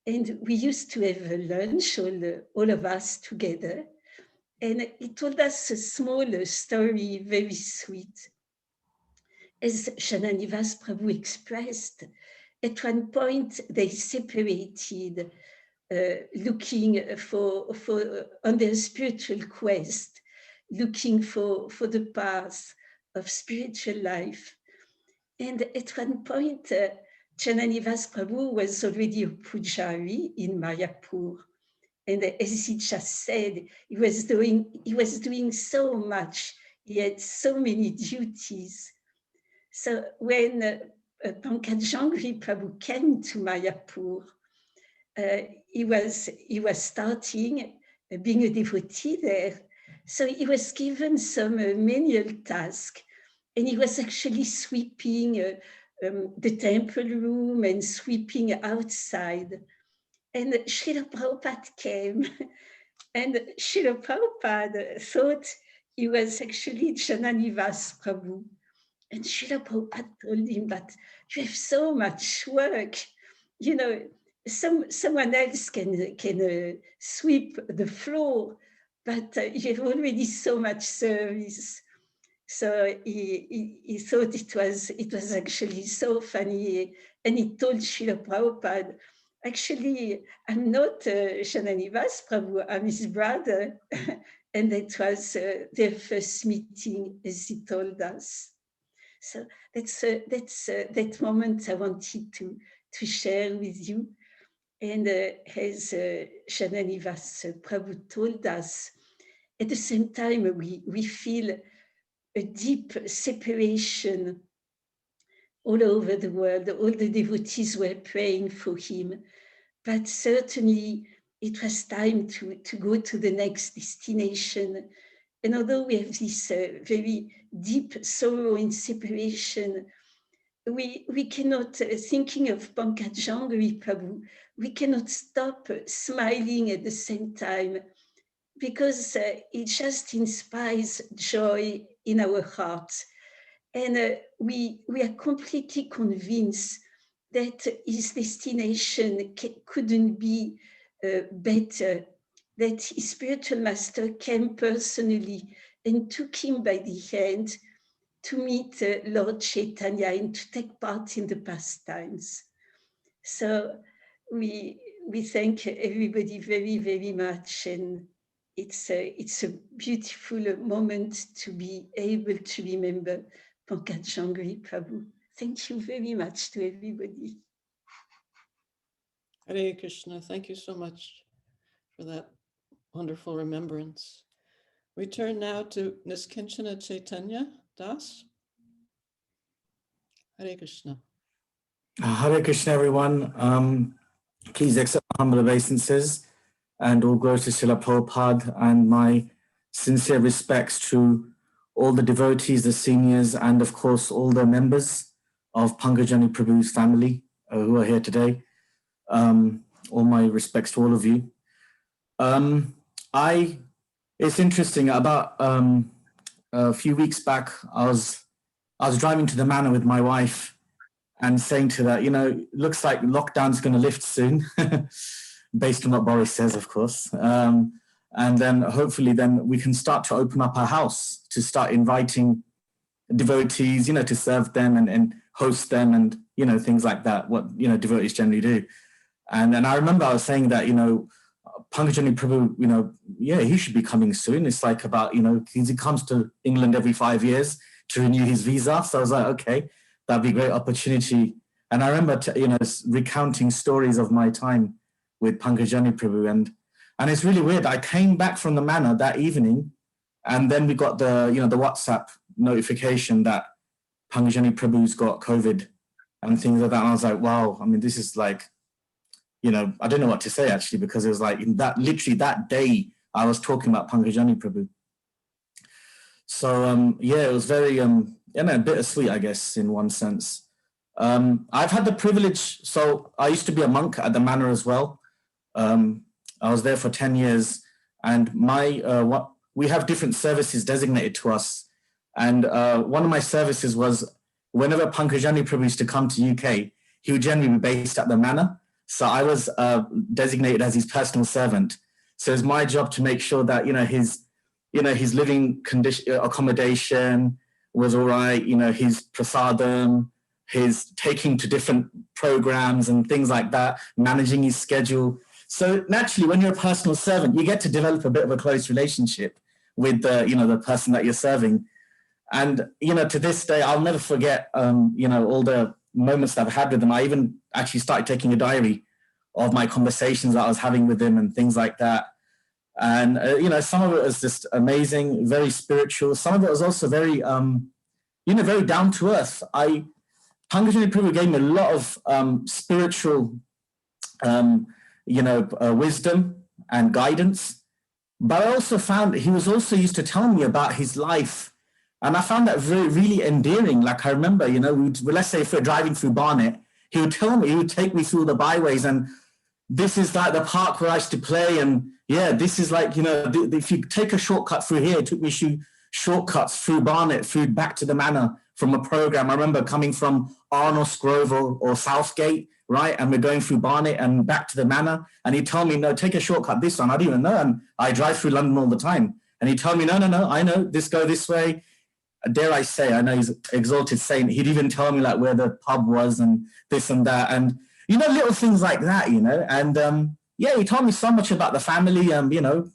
And we used to have a lunch, all of us together. And he told us a small story, very sweet. As Jananivas Prabhu expressed, at one point they separated, looking for on their spiritual quest, looking for the path of spiritual life. And at one point, Jananivas Prabhu was already a pujari in Mayapur. And as he just said, he was doing so much. He had so many duties. So when Pankajangri Prabhu came to Mayapur, he was starting being a devotee there. So he was given some menial task, and he was actually sweeping the temple room and sweeping outside. And Srila Prabhupada came, and Srila Prabhupada thought he was actually Jananivas Prabhu. And Srila Prabhupada told him that you have so much work, you know, someone else can sweep the floor, but you have already so much service. So he thought it was actually so funny, and he told Srila Prabhupada, actually, I'm not Jananivas Prabhu, I'm his brother. And that was their first meeting, as he told us. So that's that moment I wanted to share with you. And as Jananivas Prabhu told us, at the same time we feel a deep separation all over the world. All the devotees were praying for him, but certainly it was time to go to the next destination. And although we have this very deep sorrow in separation, we cannot, thinking of Pankajanghri Prabhu, we cannot stop smiling at the same time, because it just inspires joy in our hearts. And we are completely convinced that his destination couldn't be better, that his spiritual master came personally and took him by the hand to meet Lord Chaitanya and to take part in the pastimes. So we thank everybody very, very much, and it's a beautiful moment to be able to remember Pankajanghri Prabhu. Thank you very much to everybody. Hare Krishna, thank you so much for that wonderful remembrance. We turn now to Niskinchana Chaitanya Das. Hare Krishna. Hare Krishna, everyone. Please accept my humble obeisances and all glory to Srila Prabhupada, and my sincere respects to all the devotees, the seniors, and of course all the members of Pankajanghri Prabhu's family who are here today. All my respects to all of you. It's interesting, about a few weeks back, I was driving to the manor with my wife and saying to her, you know, looks like lockdown's going to lift soon, based on what Boris says, of course. And then hopefully then we can start to open up our house, to start inviting devotees, you know, to serve them and host them and, you know, things like that, what, you know, devotees generally do. And I remember I was saying that, you know, Pankajanghri Prabhu, you know, yeah, he should be coming soon. It's like about, you know, he comes to England every 5 years to renew his visa. So I was like, okay, that'd be a great opportunity. And I remember, you know, recounting stories of my time with Pankajanghri Prabhu. And it's really weird. I came back from the manor that evening, and then we got the, you know, the WhatsApp notification that Pankajanghri Prabhu's got COVID and things like that. And I was like, wow, I mean, this is like, you know, I don't know what to say actually, because it was like in that, literally that day I was talking about Pankajanghri Prabhu. So yeah, it was very, you know, bittersweet, I guess, in one sense. I've had the privilege, so I used to be a monk at the manor as well. I was there for 10 years, and we have different services designated to us. And one of my services was whenever Pankajanghri Prabhu used to come to UK, he would generally be based at the manor. So I was designated as his personal servant. So it's my job to make sure that, his living condition, accommodation was all right, his prasadam, his taking to different programs and things like that, managing his schedule. So naturally, when you're a personal servant, you get to develop a bit of a close relationship with the person that you're serving. And, to this day, I'll never forget, all the moments that I've had with him. I even actually started taking a diary of my conversations that I was having with him and things like that. And, some of it was just amazing, very spiritual. Some of it was also very, very down to earth. Pankajanghri Prabhu gave me a lot of spiritual, wisdom and guidance. But I also found he was also used to telling me about his life. And I found that really endearing. Like I remember, let's say if we're driving through Barnet, he would tell me, he would take me through the byways, and this is like the park where I used to play. And yeah, this is like, if you take a shortcut through here, it took me shortcuts through Barnet, through back to the manor from a program. I remember coming from Arnos Grove or Southgate, right? And we're going through Barnet and back to the manor. And he'd tell me, no, take a shortcut this one. I didn't even know. And I drive through London all the time. And he'd tell me, no, I know, go this way. Dare I say, I know he's exalted saint. He'd even tell me like where the pub was and this and that. And, you know, little things like that, you know. And yeah, he told me so much about the family. You know,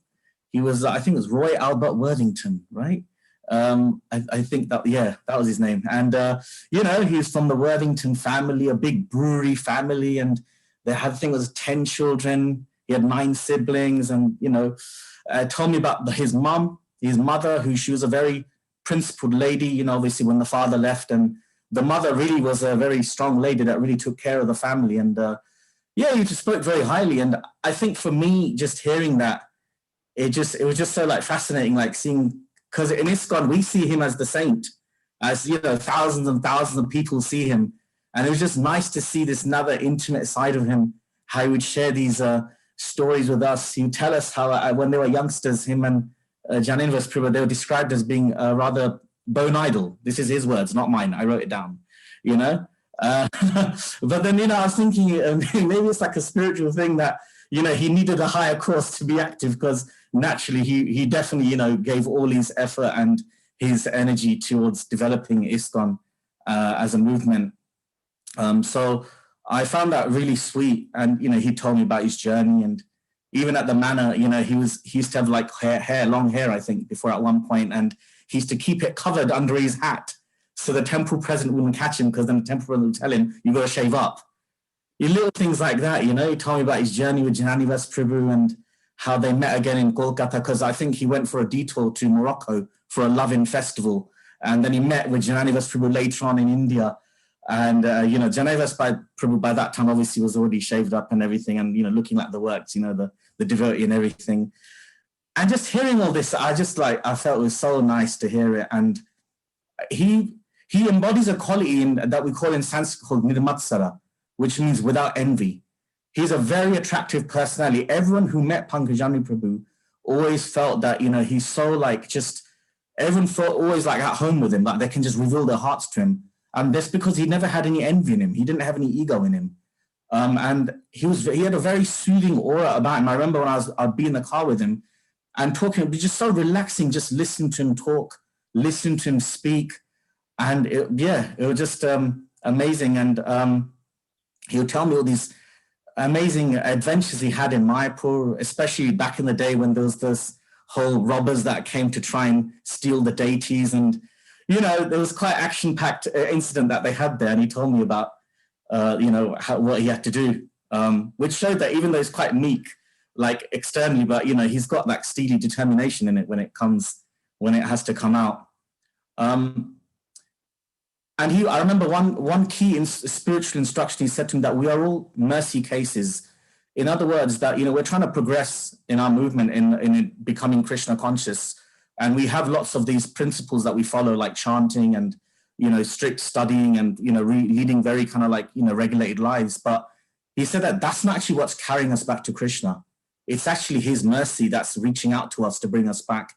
he was, I think it was Roy Albert Worthington, right? I think that, yeah, that was his name. And, you know, he's from the Worthington family, a big brewery family. And they had, I think it was 10 children. He had 9 siblings. And, you know, told me about his mother, who she was a very principled lady, you know, obviously when the father left, and the mother really was a very strong lady that really took care of the family. And yeah, he just spoke very highly. And I think for me, just hearing that, it was just so like fascinating, like seeing, because in ISKCON, we see him as the saint, as, you know, thousands and thousands of people see him. And it was just nice to see this another intimate side of him, how he would share these stories with us. He would tell us how when they were youngsters, him and Jananivas Prabhu, they were described as being rather bone idle. This is his words, not mine. I wrote it down, you know. But then, you know, I was thinking maybe it's like a spiritual thing that, you know, he needed a higher course to be active, because naturally he definitely, you know, gave all his effort and his energy towards developing ISKCON as a movement. So I found that really sweet. And, you know, he told me about his journey, and even at the manor, you know, he used to have like long hair, I think, before at one point, and he used to keep it covered under his hat so the temple president wouldn't catch him, because then the temple president would tell him, you got to shave up. You little things like that, you know. He told me about his journey with Jananivas Prabhu and how they met again in Kolkata, because I think he went for a detour to Morocco for a loving festival. And then he met with Jananivas Prabhu later on in India. And, you know, Jananivas Prabhu by that time obviously was already shaved up and everything, and, you know, looking like the works, you know, the devotee and everything. And just hearing all this, I felt it was so nice to hear it. And he embodies a quality that we call in Sanskrit called nirmatsara, which means without envy. He's a very attractive personality. Everyone who met Pankajanghri Prabhu always felt that, you know, he's so like everyone felt always like at home with him, like they can just reveal their hearts to him. And that's because he never had any envy in him. He didn't have any ego in him. And he had a very soothing aura about him. I remember when I'd be in the car with him and talking, it was just so relaxing, just listening to him talk, listening to him speak. And it was just amazing. And he would tell me all these amazing adventures he had in Mayapur, especially back in the day when there was those whole robbers that came to try and steal the deities. And, you know, there was quite action-packed incident that they had there. And he told me about, you know, what he had to do, which showed that even though he's quite meek, like externally, but, you know, he's got that steely determination in it when it has to come out. And I remember one key spiritual instruction he said to me, that we are all mercy cases. In other words, that, you know, we're trying to progress in our movement in becoming Krishna conscious. And we have lots of these principles that we follow, like chanting and, you know, strict studying and, you know, leading very kind of like, you know, regulated lives. But he said that that's not actually what's carrying us back to Krishna. It's actually his mercy that's reaching out to us to bring us back.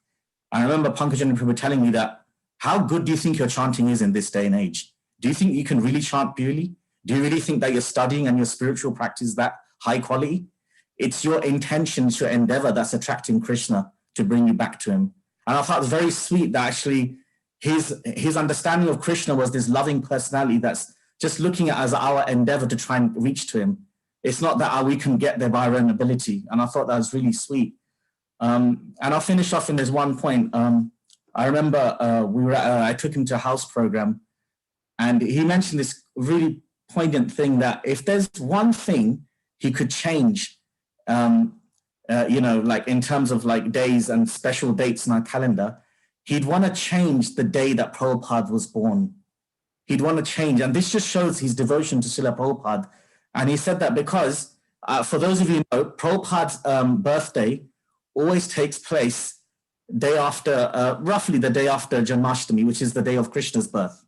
I remember Pankajanghri Prabhu telling me that, how good do you think your chanting is in this day and age? Do you think you can really chant purely? Do you really think that your studying and your spiritual practice is that high quality? It's your intention, it's your endeavor that's attracting Krishna to bring you back to him. And I thought it was very sweet that actually his understanding of Krishna was this loving personality that's just looking at as our endeavor to try and reach to him. It's not that we can get there by our own ability. And I thought that was really sweet. And I'll finish off in this one point. I remember I took him to a house program, and he mentioned this really poignant thing that if there's one thing he could change, you know, like in terms of like days and special dates in our calendar, he'd want to change the day that Prabhupada was born. He'd want to change. And this just shows his devotion to Srila Prabhupada. And he said that because, for those of you who know, Prabhupada's birthday always takes place day after, roughly the day after Janmashtami, which is the day of Krishna's birth.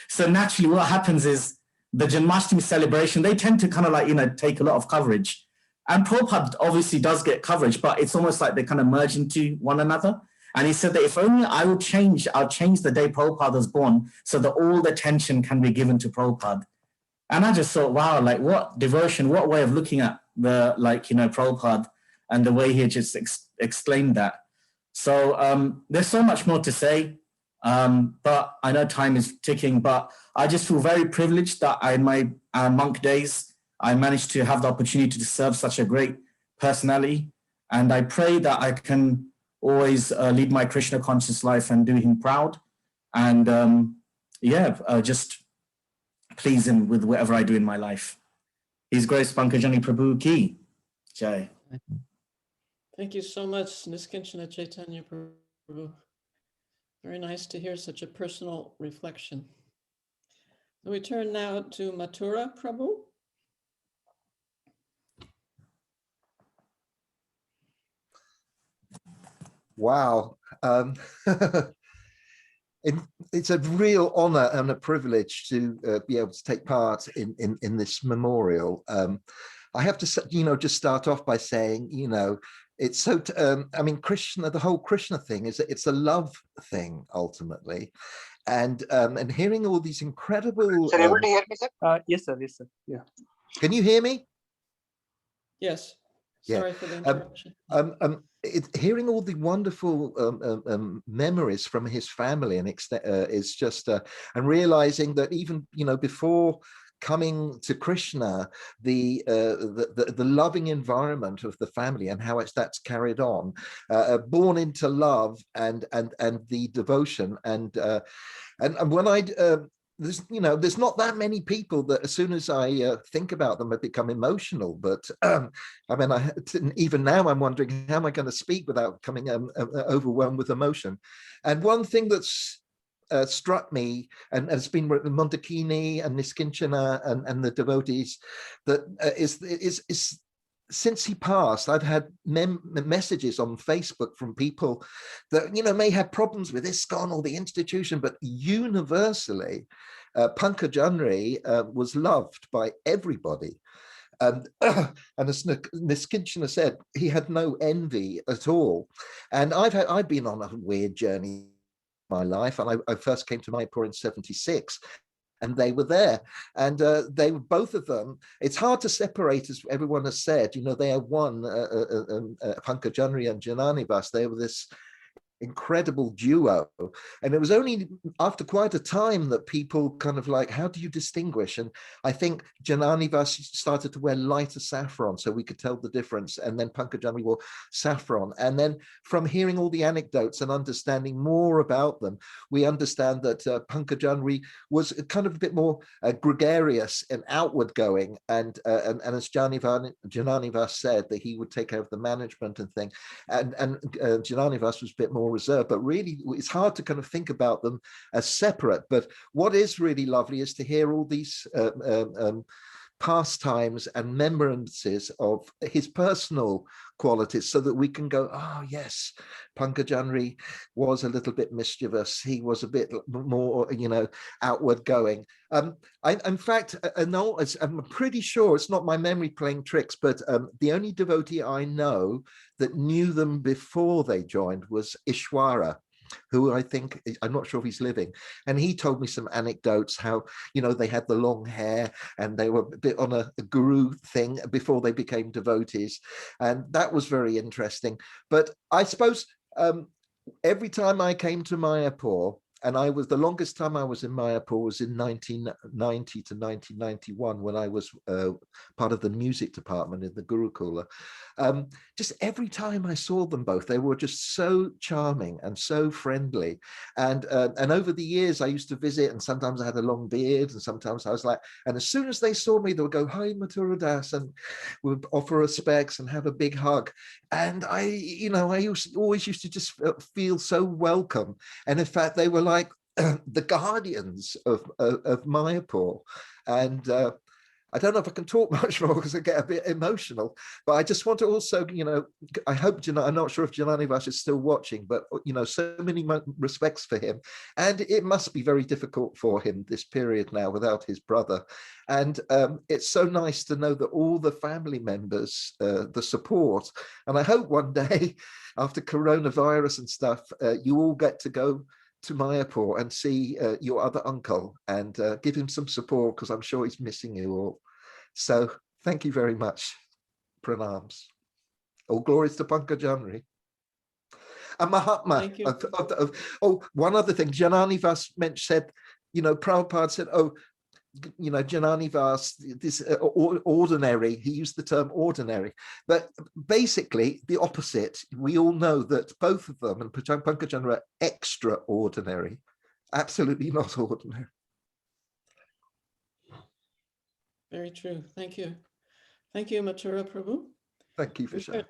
So naturally what happens is the Janmashtami celebration, they tend to kind of like, you know, take a lot of coverage. And Prabhupada obviously does get coverage, but it's almost like they kind of merge into one another. And he said that if only I'll change the day Prabhupada was born so that all the attention can be given to Prabhupada. And I just thought, wow, like what devotion, what way of looking at the, like, you know, Prabhupada and the way he just explained that. So there's so much more to say, but I know time is ticking, but I just feel very privileged that in my monk days, I managed to have the opportunity to serve such a great personality. And I pray that I can always lead my Krishna conscious life and do him proud. And just please him with whatever I do in my life. His Grace Pankajanghri Prabhu ki jai. Thank you so much, Niskinchana Chaitanya Prabhu. Very nice to hear such a personal reflection. We turn now to Mathura Prabhu. Wow. It's a real honor and a privilege to be able to take part in this memorial. I have to, just start off by saying, it's so, Krishna, the whole Krishna thing it's a love thing ultimately. And hearing all these incredible. Sir, able to hear me, sir? Yes, sir. Yes, sir. Yeah. Can you hear me? Yes. Sorry for the interruption. Hearing all the wonderful memories from his family and is just, and realizing that even before coming to Krishna, the loving environment of the family and how that's carried on, born into love and the devotion and when I. There's not that many people that as soon as I think about them, I become emotional. But even now I'm wondering, how am I going to speak without becoming overwhelmed with emotion? And one thing that's struck me, and has been with Mondakini and Niskinchana and the devotees, that is since he passed, I've had messages on Facebook from people that, may have problems with ISKCON or the institution, but universally, Pankajanghri was loved by everybody. And as Niskinchana said, he had no envy at all. And I've been on a weird journey in my life, and I first came to Mayapur in '76. And they were there, and they were both of them. It's hard to separate, as everyone has said. They are one, Pankajanghri and Jananivas. They were this incredible duo, and it was only after quite a time that people kind of like, how do you distinguish? And I think Jananivas started to wear lighter saffron so we could tell the difference, and then Pankajanghri wore saffron. And then from hearing all the anecdotes and understanding more about them, we understand that Pankajanghri was kind of a bit more gregarious and outward going, and as Jananivas said, that he would take care of the management and thing, and Jananivas was a bit more reserved. But really, it's hard to kind of think about them as separate. But what is really lovely is to hear all these pastimes and remembrances of his personal qualities, so that we can go, oh yes, Pankajanghri was a little bit mischievous. He was a bit more, outward going. In fact, I'm pretty sure it's not my memory playing tricks, but the only devotee I know that knew them before they joined was Ishwara, who I think, I'm not sure if he's living, and he told me some anecdotes how, they had the long hair and they were a bit on a guru thing before they became devotees, and that was very interesting. But I suppose every time I came to Mayapur, and the longest time I was in Mayapur was in 1990 to 1991, when I was part of the music department in the Gurukula. Just every time I saw them both, they were just so charming and so friendly. And over the years, I used to visit, and sometimes I had a long beard, and sometimes I was like, and as soon as they saw me, they would go, "Hi, Mathura Das," and would offer respects and have a big hug. And I always used to just feel so welcome. And in fact, they were like the guardians of Mayapur. And I don't know if I can talk much more because I get a bit emotional, but I just want to also, you know, I hope, I'm not sure if Jananivas is still watching, but, you know, so many respects for him. And it must be very difficult for him this period now without his brother. And it's so nice to know that all the family members, the support, and I hope one day after coronavirus and stuff, you all get to go to Mayapur and see your other uncle and give him some support, because I'm sure he's missing you all. So thank you very much. Pranams. All glories to Pankajanghri. And Mahatma. Oh, one other thing. Jananivas said, you know, Prabhupada said, oh, you know, Jananivas, this ordinary, he used the term ordinary, but basically the opposite. We all know that both of them and Pankajang are extraordinary, absolutely not ordinary. Very true. Thank you. Thank you, Mathura Prabhu. Thank you, Vishal.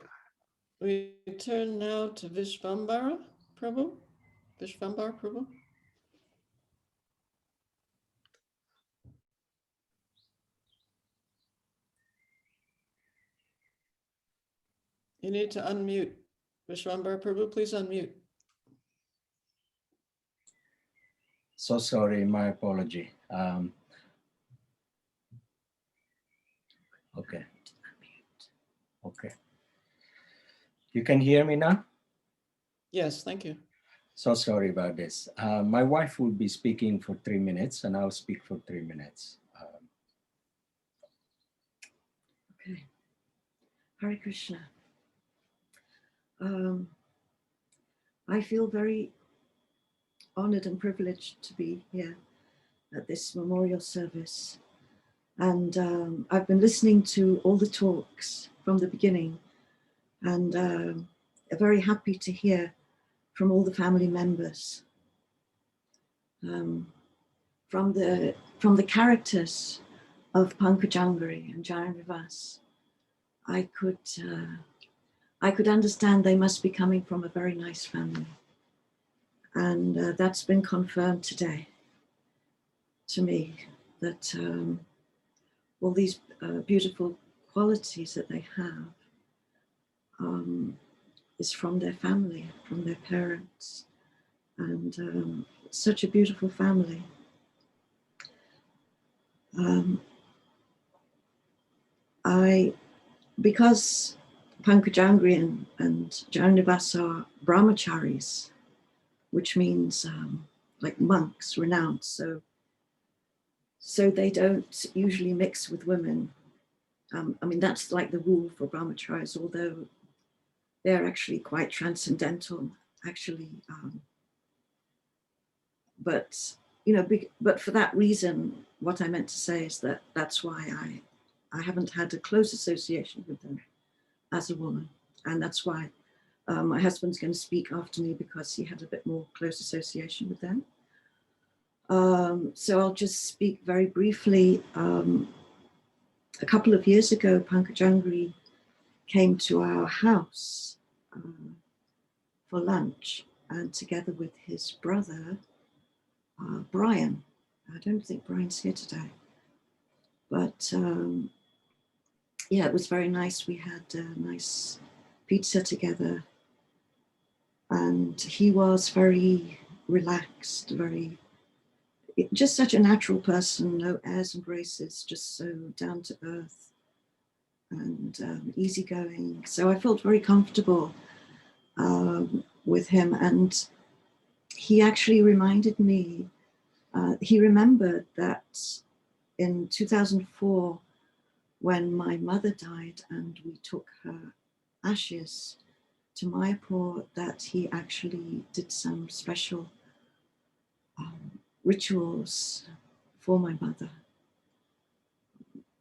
We turn now to Vishvambara Prabhu. Vishvambara Prabhu. You need to unmute. Vishvambara Prabhu, please unmute. So sorry, my apology. Okay. Okay. You can hear me now? Yes, thank you. So sorry about this. My wife will be speaking for 3 minutes and I'll speak for 3 minutes. Okay. Hare Krishna. I feel very honored and privileged to be here at this memorial service. And I've been listening to all the talks from the beginning, and very happy to hear from all the family members. From the characters of Pankajanghri and Jananivas, I could understand they must be coming from a very nice family. And that's been confirmed today to me, that all these beautiful qualities that they have is from their family, from their parents, and such a beautiful family. Because Pankajanghri and Jananivas are brahmacharis, which means like monks, renounced, so they don't usually mix with women. I mean, that's like the rule for brahmacharis, although they're actually quite transcendental, actually. But, you know, but for that reason, what I meant to say is that that's why I haven't had a close association with them as a woman. And that's why my husband's going to speak after me, because he had a bit more close association with them. So I'll just speak very briefly. A couple of years ago, Pankajanghri came to our house for lunch, and together with his brother, Brian. I don't think Brian's here today, but yeah, it was very nice. We had a nice pizza together, and he was very relaxed, just such a natural person, no airs and graces, just so down to earth and easygoing. So I felt very comfortable with him, and he actually reminded me, he remembered that in 2004, when my mother died and we took her ashes to Mayapur, that he actually did some special rituals for my mother.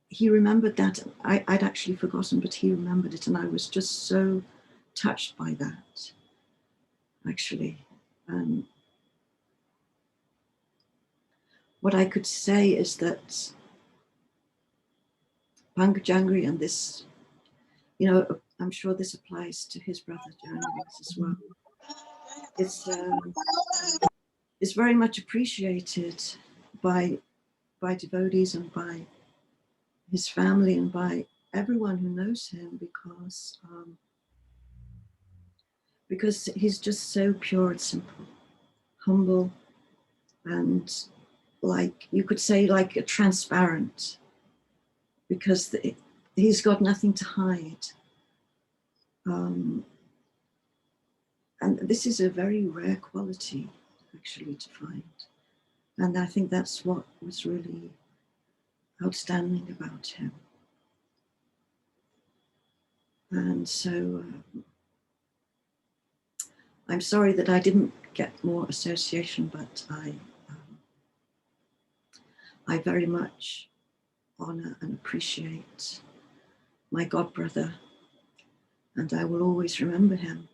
He remembered that. I'd actually forgotten, but he remembered it, and I was just so touched by that, actually. What I could say is that Pankajanghri and this, you know, I'm sure this applies to his brother Jananivas as well. It's very much appreciated by devotees and by his family and by everyone who knows him, because he's just so pure and simple, humble, and like you could say like a transparent, because he's got nothing to hide. And this is a very rare quality actually to find. And I think that's what was really outstanding about him. And so I'm sorry that I didn't get more association, but I very much honor and appreciate my godbrother, and I will always remember him.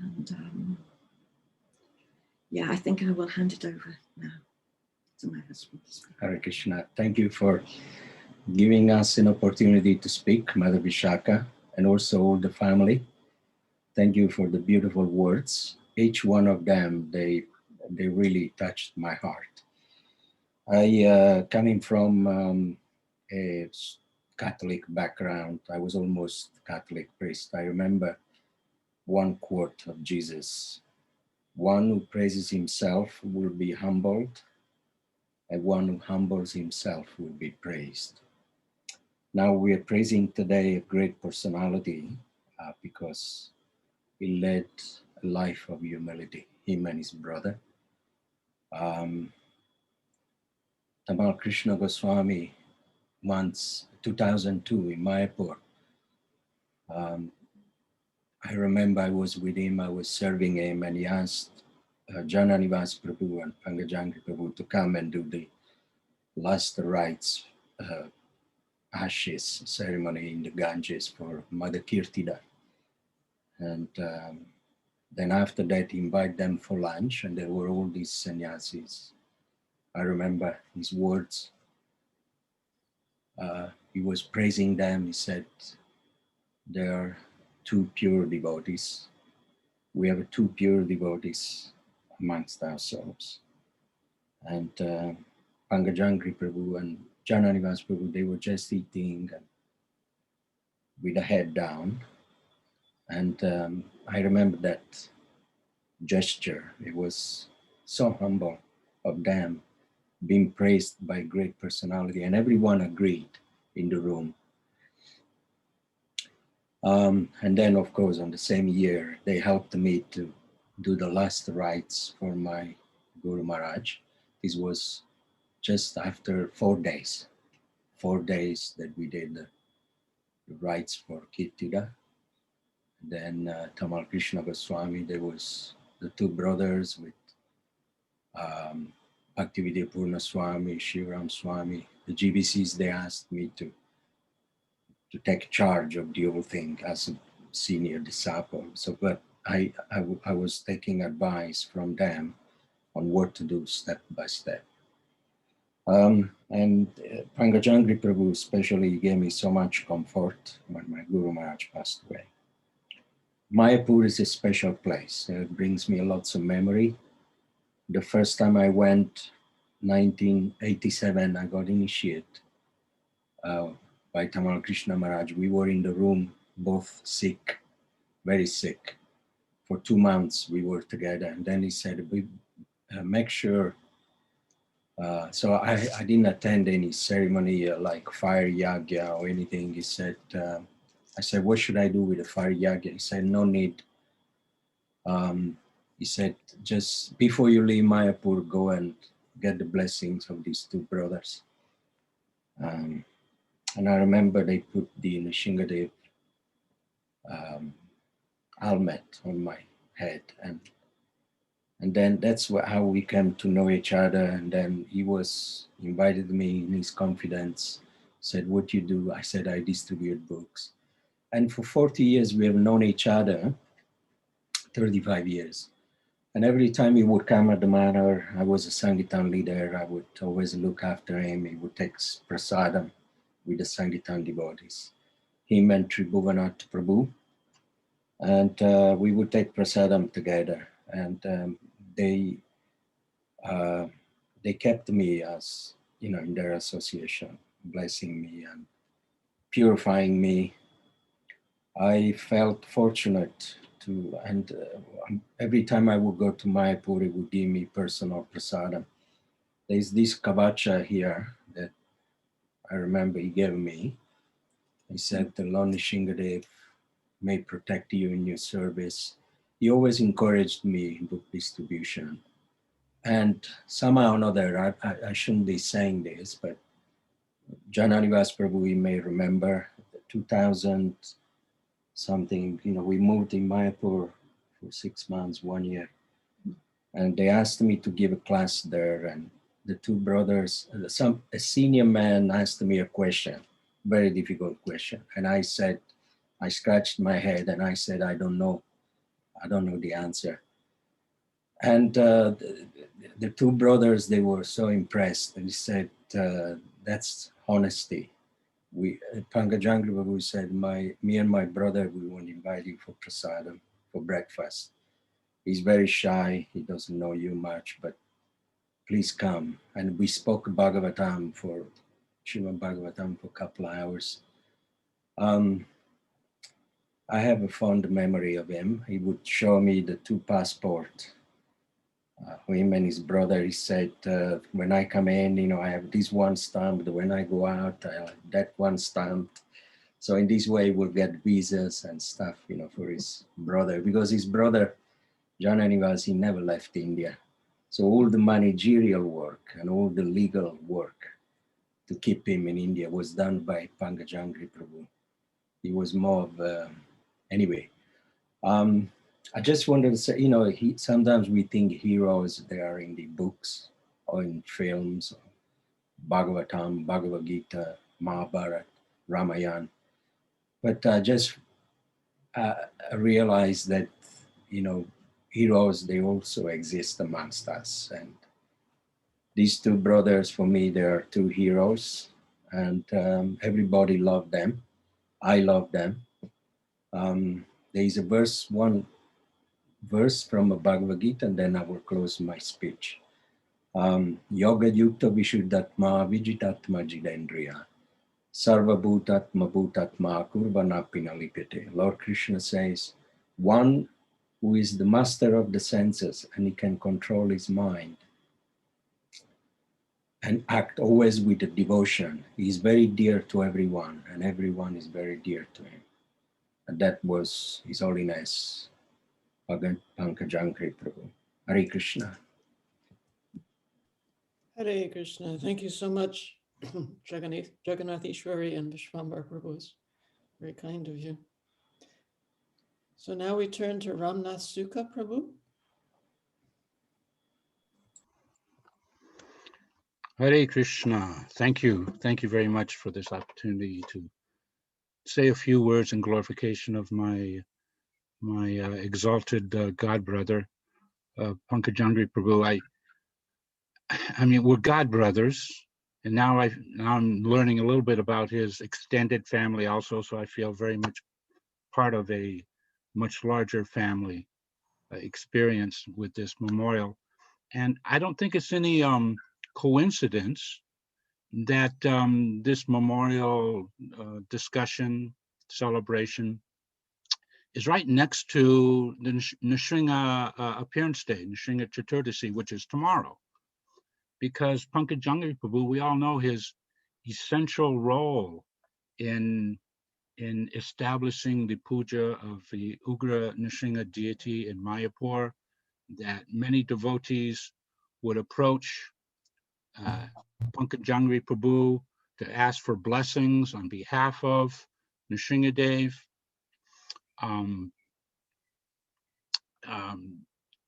And yeah, I think I will hand it over now to my husband. Hare Krishna. Thank you for giving us an opportunity to speak, Mother Vishaka, and also all the family. Thank you for the beautiful words. Each one of them, they really touched my heart. I, coming from a Catholic background, I was almost Catholic priest. I remember one quote of Jesus: one who praises himself will be humbled, and one who humbles himself will be praised. Now we are praising today a great personality because he led a life of humility, him and his brother. Tamal Krishna Goswami, once 2002 in Mayapur, I remember I was with him, I was serving him, and he asked Jananivas Prabhu and Pankajanghri Prabhu to come and do the last rites, ashes ceremony in the Ganges for Mother Kirtida. And then after that, he invited them for lunch, and there were all these sannyasis. I remember his words. He was praising them. He said, there are two pure devotees. We have two pure devotees amongst ourselves. And Pankajanghri Prabhu and Jananivas Prabhu, they were just eating and with the head down. And I remember that gesture. It was so humble of them being praised by great personality, and everyone agreed in the room. And then, of course, on the same year, they helped me to do the last rites for my Guru Maharaj. This was just after 4 days that we did the rites for Kirtida. Then Tamal Krishna Goswami, there was the two brothers with Bhaktivedanta Purna Swami, Shivaram Swami. The GBCs, they asked me to take charge of the whole thing as a senior disciple. So, but I was taking advice from them on what to do step by step. And Pankajangri Prabhu especially gave me so much comfort when my Guru Maharaj passed away. Mayapur is a special place. It brings me lots of memory. The first time I went, 1987, I got initiated by Tamal Krishna Maharaj. We were in the room, both sick, very sick. For 2 months we were together. And then he said, make sure. So I didn't attend any ceremony like fire yagya or anything. He said, I said, what should I do with the fire yagya? He said, no need. He said, just before you leave Mayapur, go and get the blessings of these two brothers. And I remember they put the Nishingadev helmet on my head. And then that's how we came to know each other. And then he invited me in his confidence, said, what you do? I said, I distribute books. And for 40 years, we have known each other, 35 years. And every time he would come at the manor, I was a Sangitan leader. I would always look after him. He would take prasadam with the Sangitan devotees. Him and Tribhuvanath Prabhu. And we would take prasadam together. And they they kept me as, in their association, blessing me and purifying me. I felt fortunate to, and every time I would go to Mayapur, it would give me personal prasadam. There's this kabacha here that I remember he gave me. He said, the Lord Nishingadev may protect you in your service. He always encouraged me in book distribution. And somehow or another, I shouldn't be saying this, but Jananivas Prabhu, you may remember, 2000 something, we moved in Mayapur for 6 months, 1 year. And they asked me to give a class there. And the two brothers, a senior man asked me a question, very difficult question. And I said, I scratched my head and I said, I don't know the answer. And the two brothers, they were so impressed. They said, that's honesty. Pankajang Prabhu said, me and my brother, we want to invite you for prasadam, for breakfast. He's very shy. He doesn't know you much, but please come. And we spoke Srimad Bhagavatam for a couple of hours. I have a fond memory of him. He would show me the two passports. Him and his brother, he said, when I come in, I have this one stamped. When I go out, I have that one stamped. So in this way, we'll get visas and stuff, for his brother. Because his brother, Jananivas, he never left India. So all the managerial work and all the legal work to keep him in India was done by Pankajanghri Prabhu. He was more of, anyway. I just wanted to say, sometimes we think heroes, they are in the books or in films, Bhagavatam, Bhagavad Gita, Mahabharata, Ramayana. But I just realized that, heroes, they also exist amongst us. And these two brothers, for me, they are two heroes. And everybody loved them. I love them. There is one verse from a Bhagavad Gita, and then I will close my speech. Yoga Yukta Vishuddhatma Vijitatma Jidendriya Sarva Bhutatma Bhutatma Kurvanapina Lipete. Lord Krishna says, one who is the master of the senses and he can control his mind and act always with a devotion. He is very dear to everyone and everyone is very dear to him. And that was His Holiness Pankajanghri Prabhu. Hare Krishna. Hare Krishna. Thank you so much, Jagannath Ishwari and Vishwambar Prabhus. Very kind of you. So now we turn to Ramnath Sukha Prabhu. Hare Krishna. Thank you. Thank you very much for this opportunity to say a few words in glorification of my exalted God brother, Pankajangri Prabhu. I mean, we're God brothers, and now I'm learning a little bit about his extended family also, so I feel very much part of a much larger family experience with this memorial. And I don't think it's any coincidence that this memorial discussion, celebration, is right next to the Nrsimha appearance day, Nrsimha Chaturdasi, which is tomorrow. Because Pankajangri Prabhu, we all know his essential role in establishing the puja of the Ugra Nrsimha deity in Mayapur, that many devotees would approach Pankajangri Prabhu to ask for blessings on behalf of Nrsimhadev.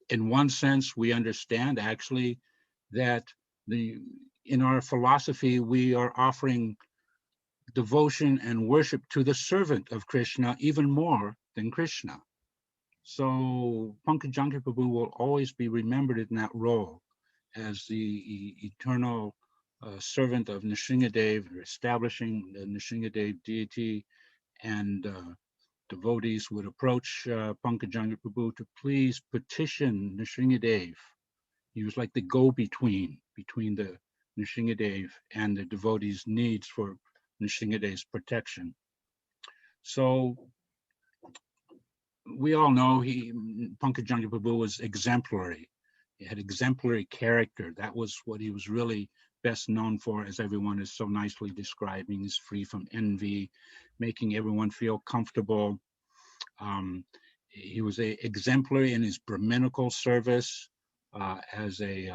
In one sense, we understand actually that in our philosophy, we are offering devotion and worship to the servant of Krishna even more than Krishna. So Pankajangri Prabhu will always be remembered in that role as the eternal servant of Nrsimhadev, establishing the Nrsimhadev deity, and devotees would approach Pankajangri Prabhu to please petition Nrsimhadev. He was like the go-between between the Nrsingadev and the devotees' needs for Nrsingadev's protection. So we all know Pankajangri Prabhu was exemplary. He had exemplary character. That was what he was really best known for, as everyone is so nicely describing. He's free from envy, making everyone feel comfortable. He was exemplary in his Brahminical service as a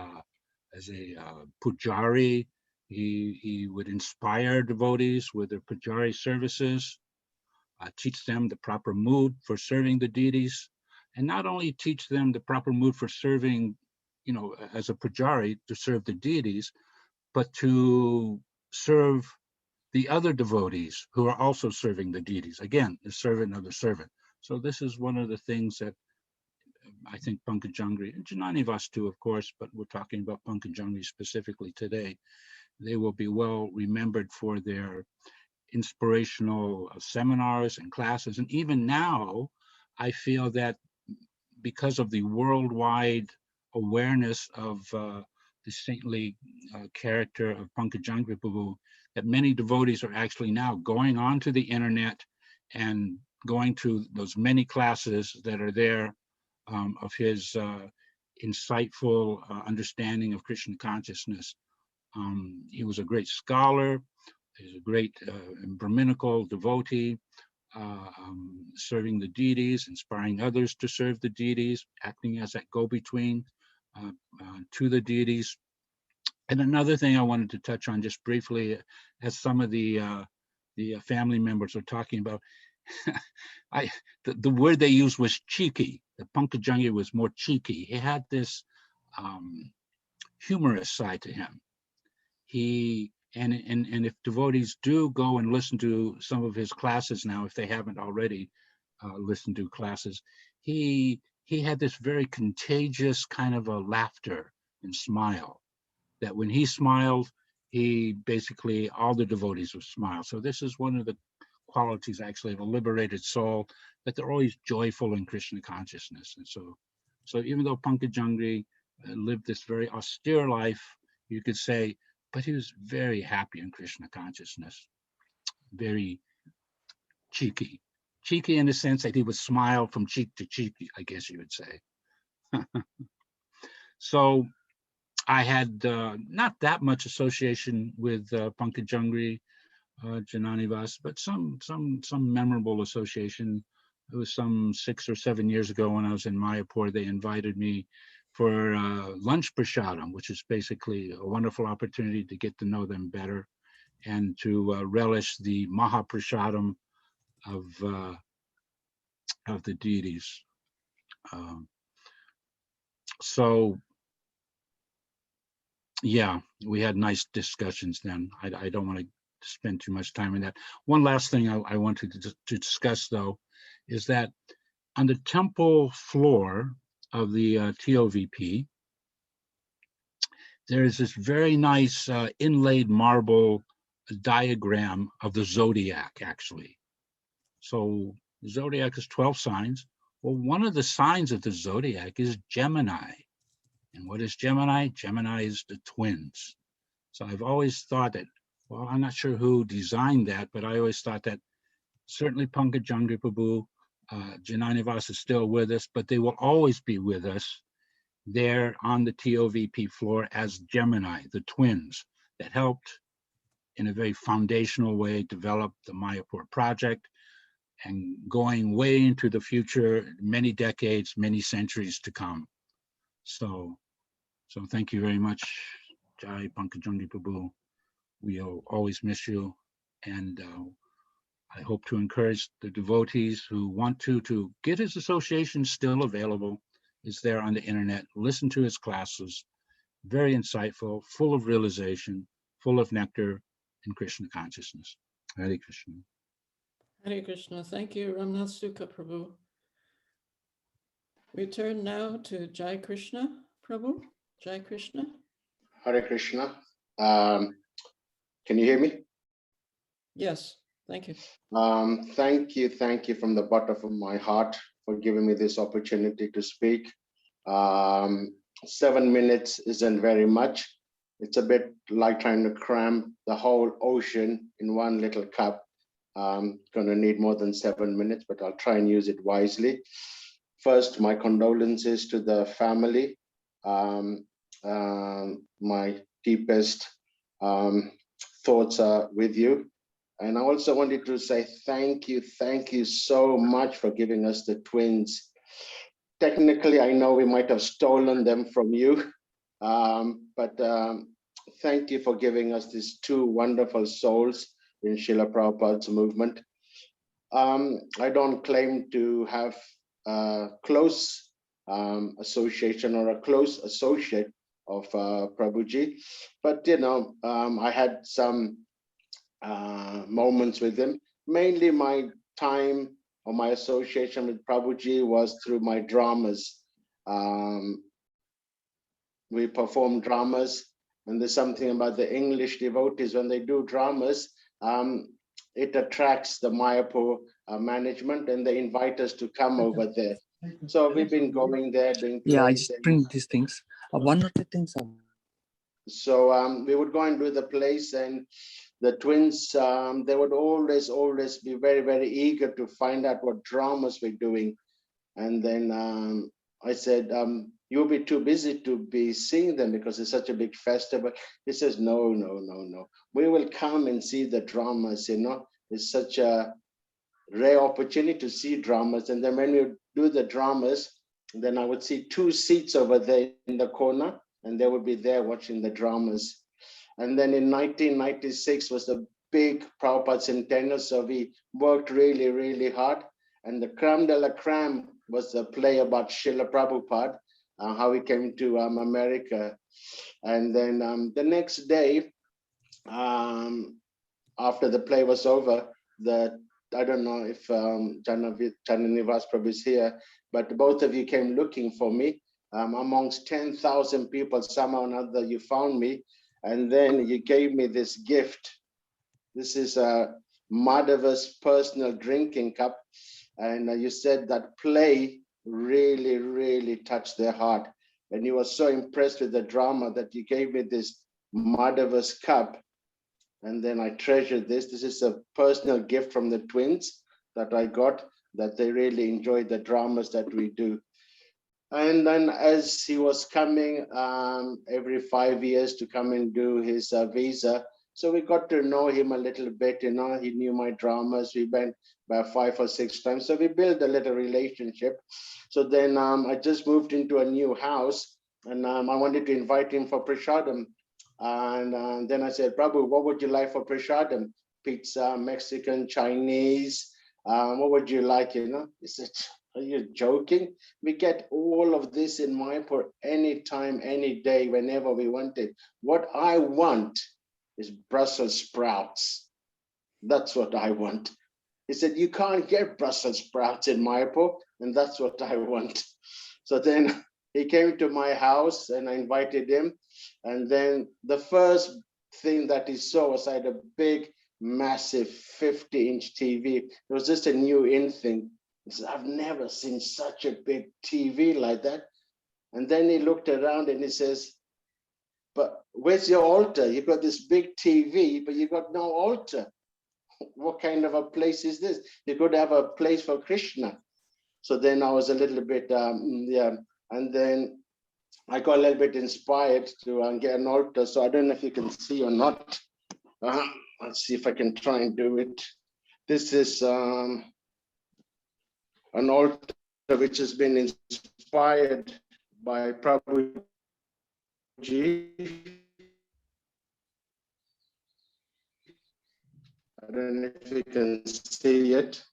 pujari. He would inspire devotees with their pujari services, teach them the proper mood for serving the deities, and not only teach them the proper mood for serving, as a pujari, to serve the deities, but to serve the other devotees who are also serving the deities. Again, the servant of the servant. So this is one of the things that I think Pankajangri, and Jananivas too, of course, but we're talking about Pankajangri specifically today. They will be well remembered for their inspirational seminars and classes. And even now, I feel that because of the worldwide awareness of the saintly character of Pankajangri Prabhu, that many devotees are actually now going onto the internet and going to those many classes that are there of his insightful understanding of Krishna consciousness. He was a great scholar. He's a great Brahminical devotee, serving the deities, inspiring others to serve the deities, acting as that go-between to the deities. And another thing I wanted to touch on just briefly, as some of the family members are talking about, the word they used was cheeky. The Pankajangri was more cheeky. He had this humorous side to him. And if devotees do go and listen to some of his classes now, if they haven't already listened to classes, he had this very contagious kind of a laughter and smile, that when he smiled, he basically, all the devotees would smile. So this is one of the qualities actually of a liberated soul, that they're always joyful in Krishna consciousness. And so even though Pankajangri lived this very austere life, you could say, but he was very happy in Krishna consciousness, very cheeky. Cheeky in the sense that he would smile from cheek to cheek, I guess you would say. So I had not that much association with Pankajangri, Jananivas, but some memorable association. It was some 6 or 7 years ago when I was in Mayapur. They invited me for lunch prasadam, which is basically a wonderful opportunity to get to know them better and to relish the Mahaprasadam of the deities. So yeah, we had nice discussions then. I don't want to spend too much time on that. One last thing I wanted to discuss, though, is that on the temple floor of the TOVP, there is this very nice inlaid marble diagram of the zodiac, actually. So the zodiac is 12 signs. Well, one of the signs of the zodiac is Gemini. And what is Gemini? Gemini is the twins. So I've always thought that, well, I'm not sure who designed that, but I always thought that certainly Pankajangri Prabhu, Jananivas is still with us, but they will always be with us there on the TOVP floor as Gemini, the twins that helped in a very foundational way develop the Mayapur project, and going way into the future, many decades, many centuries to come. So thank you very much, Jai Pankajangri Prabhu. We'll always miss you, and I hope to encourage the devotees who want to get his association still available. It's there on the internet. Listen to his classes. Very insightful, full of realization, full of nectar in Krishna consciousness. Hare Krishna. Hare Krishna. Thank you, Ramnath Sukha Prabhu. We turn now to Jai Krishna Prabhu. Jai Krishna. Hare Krishna. Can you hear me? Yes, thank you. Thank you from the bottom of my heart for giving me this opportunity to speak. 7 minutes isn't very much, it's a bit like trying to cram the whole ocean in one little cup. Gonna need more than 7 minutes, but I'll try and use it wisely. First, my condolences to the family. My deepest thoughts are with you. And I also wanted to say thank you so much for giving us the twins. Technically, I know we might have stolen them from you, but thank you for giving us these two wonderful souls in Srila Prabhupada's movement. I don't claim to have a close association or a close associate of Prabhuji, but I had some moments with him. Mainly my time or my association with Prabhuji was through my dramas. We perform dramas, and there's something about the English devotees when they do dramas. It attracts the Mayapur management, and they invite us to come over there. So we've been going there doing. Yeah, I just print these things. One of the things. So we would go and do the place, and the twins, they would always be very, very eager to find out what dramas we're doing. And then I said, you'll be too busy to be seeing them because it's such a big festival. He says, no. We will come and see the dramas, It's such a rare opportunity to see dramas. And then when we do the dramas, then I would see 2 seats over there in the corner, and they would be there watching the dramas. And then in 1996 was the big Prabhupada centennial, so we worked really, really hard. And the creme de la creme was a play about Srila Prabhupada, how he came to America. And then the next day, after the play was over, I don't know if Jananivas Prabhu is here, but both of you came looking for me. Amongst 10,000 people, somehow or another, you found me. And then you gave me this gift. This is Madhava's personal drinking cup. And you said that play really, really touched their heart. And you were so impressed with the drama that you gave me this Madhava's cup. And then I treasured this. This is a personal gift from the twins that I got, that they really enjoyed the dramas that we do. And then as he was coming every 5 years to come and do his visa, so we got to know him a little bit, he knew my dramas. We went about 5 or 6 times. So we built a little relationship. So then I just moved into a new house, and I wanted to invite him for Prasadam. And then I said, Prabhu, what would you like for Prasadam? Pizza, Mexican, Chinese, what would you like, He said, are you joking? We get all of this in Mayapur anytime, any day, whenever we want it. What I want is Brussels sprouts. That's what I want. He said, you can't get Brussels sprouts in Mayapur, and that's what I want. So then he came to my house and I invited him. And then the first thing that he saw was I had a big, massive 50-inch TV. It was just a new in thing. He said, I've never seen such a big TV like that. And then he looked around and he says, but where's your altar? You've got this big TV, but you got no altar. What kind of a place is this? You could have a place for Krishna. So then I was a little bit, yeah. And then I got a little bit inspired to get an altar. So I don't know if you can see or not. Let's see if I can try and do it. This is an altar which has been inspired by Prabhuji. I don't know if you can see it.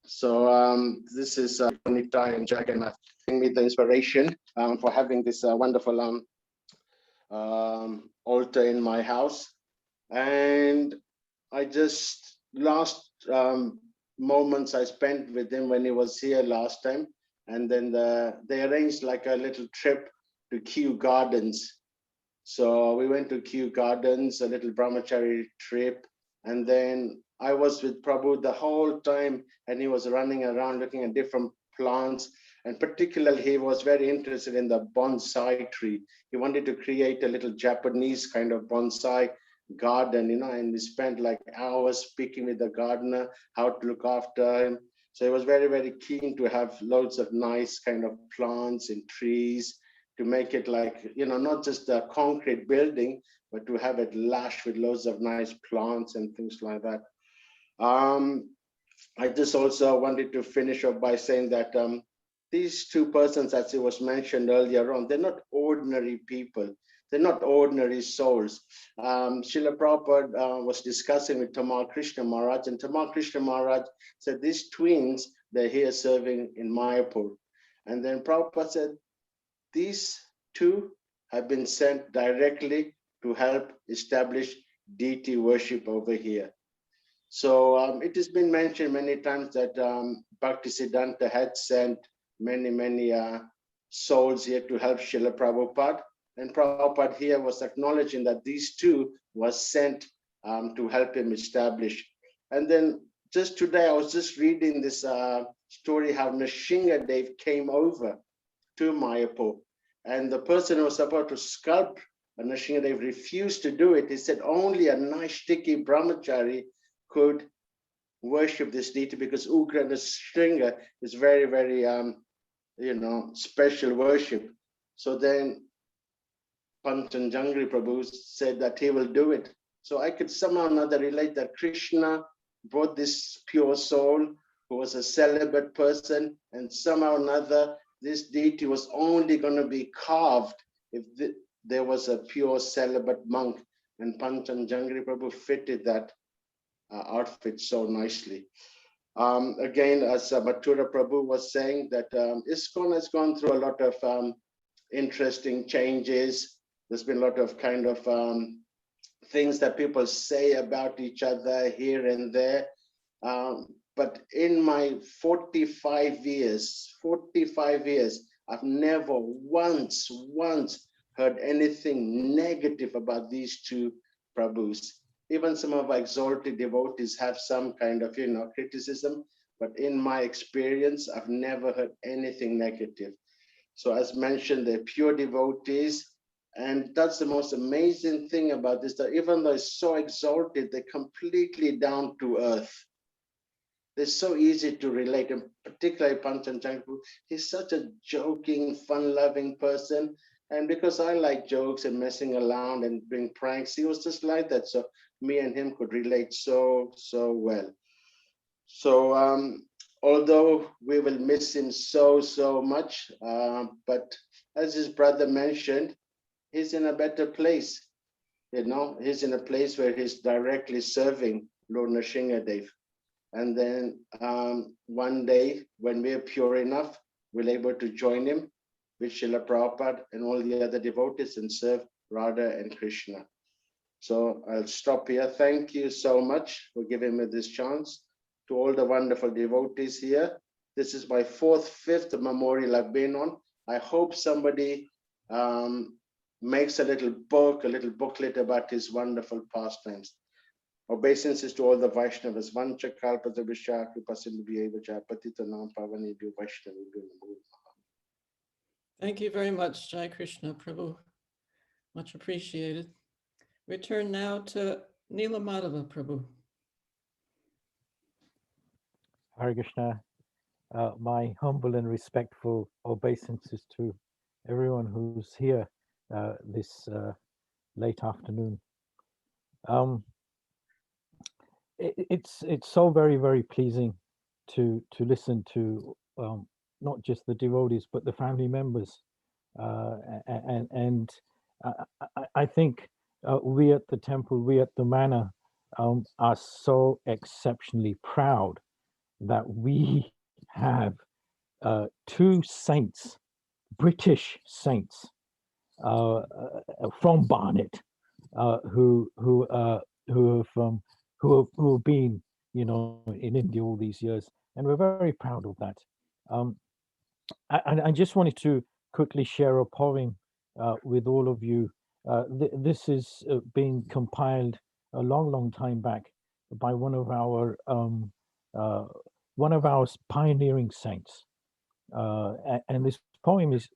So this is Nitya and Jagannath giving me the inspiration for having this wonderful altar in my house. And I just, last moments I spent with him when he was here last time. And then they arranged like a little trip to Kew Gardens. So we went to Kew Gardens, a little brahmachari trip. And then I was with Prabhu the whole time, and he was running around looking at different plants. And particularly, he was very interested in the bonsai tree. He wanted to create a little Japanese kind of bonsai garden, and he spent like hours speaking with the gardener, how to look after him. So he was very, very keen to have loads of nice kind of plants and trees to make it like, not just a concrete building, but to have it lush with loads of nice plants and things like that. I just also wanted to finish up by saying that these two persons, as it was mentioned earlier on, they're not ordinary people. They're not ordinary souls. Srila Prabhupada was discussing with Tamal Krishna Maharaj, and Tamal Krishna Maharaj said, these twins, they're here serving in Mayapur. And then Prabhupada said, these two have been sent directly to help establish deity worship over here. So it has been mentioned many times that Bhaktisiddhanta had sent many souls here to help Srila Prabhupada. And Prabhupada here was acknowledging that these two was sent to help him establish. And then just today, I was just reading this story how Nrsingadev came over to Mayapur. And the person who was about to sculpt Nrsingadev refused to do it. He said only a Naishtiki brahmachari could worship this deity because Ugra Nrsinga is very, very, special worship. So then Pankajanghri Prabhu said that he will do it. So I could somehow or another relate that Krishna brought this pure soul who was a celibate person, and somehow or another this deity was only going to be carved if there was a pure celibate monk, and Pankajanghri Prabhu fitted that outfit so nicely. Again, as Mathura Prabhu was saying, that ISKCON has gone through a lot of interesting changes. There's been a lot of kind of things that people say about each other here and there. But in my 45 years, I've never once heard anything negative about these two Prabhus. Even some of our exalted devotees have some kind of, criticism, but in my experience, I've never heard anything negative. So as mentioned, they're pure devotees. And that's the most amazing thing about this, that even though it's so exalted, they're completely down to earth. They're so easy to relate, and particularly Pankajanghri, he's such a joking, fun-loving person. And because I like jokes and messing around and doing pranks, he was just like that. So me and him could relate so well. So although we will miss him so much, but as his brother mentioned, he's in a better place. He's in a place where he's directly serving Lord Nrsingadev. And then one day, when we're pure enough, we're able to join him with Srila Prabhupada and all the other devotees and serve Radha and Krishna. So I'll stop here. Thank you so much for giving me this chance. To all the wonderful devotees here, this is my fifth memorial I've been on. I hope somebody makes a little booklet about his wonderful pastimes. Obeisances to all the Vaishnavas. Vancha kalpata vishya kripa sindhubhyev cha patita nam pavanebhyo vaishnavebhyo namo namaha. Thank you very much, Jai Krishna Prabhu. Much appreciated. We turn now to Neela Madhava Prabhu. Hare Krishna. My humble and respectful obeisances to everyone who's here this late afternoon. It's so very pleasing to listen to not just the devotees but the family members, and I think we at the temple, we at the manor, are so exceptionally proud that we have two saints, British saints, from Barnet, who have been, in India all these years, and we're very proud of that. I just wanted to quickly share a poem with all of you. This is being compiled a long time back by one of our pioneering saints, And this poem is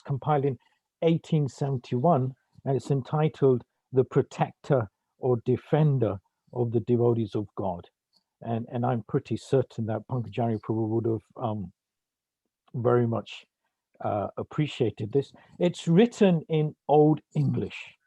compiled in 1871, and it's entitled "The Protector or Defender of the Devotees of God." And I'm pretty certain that Pankajangri Prabhu would have very much appreciated this. It's written in Old English,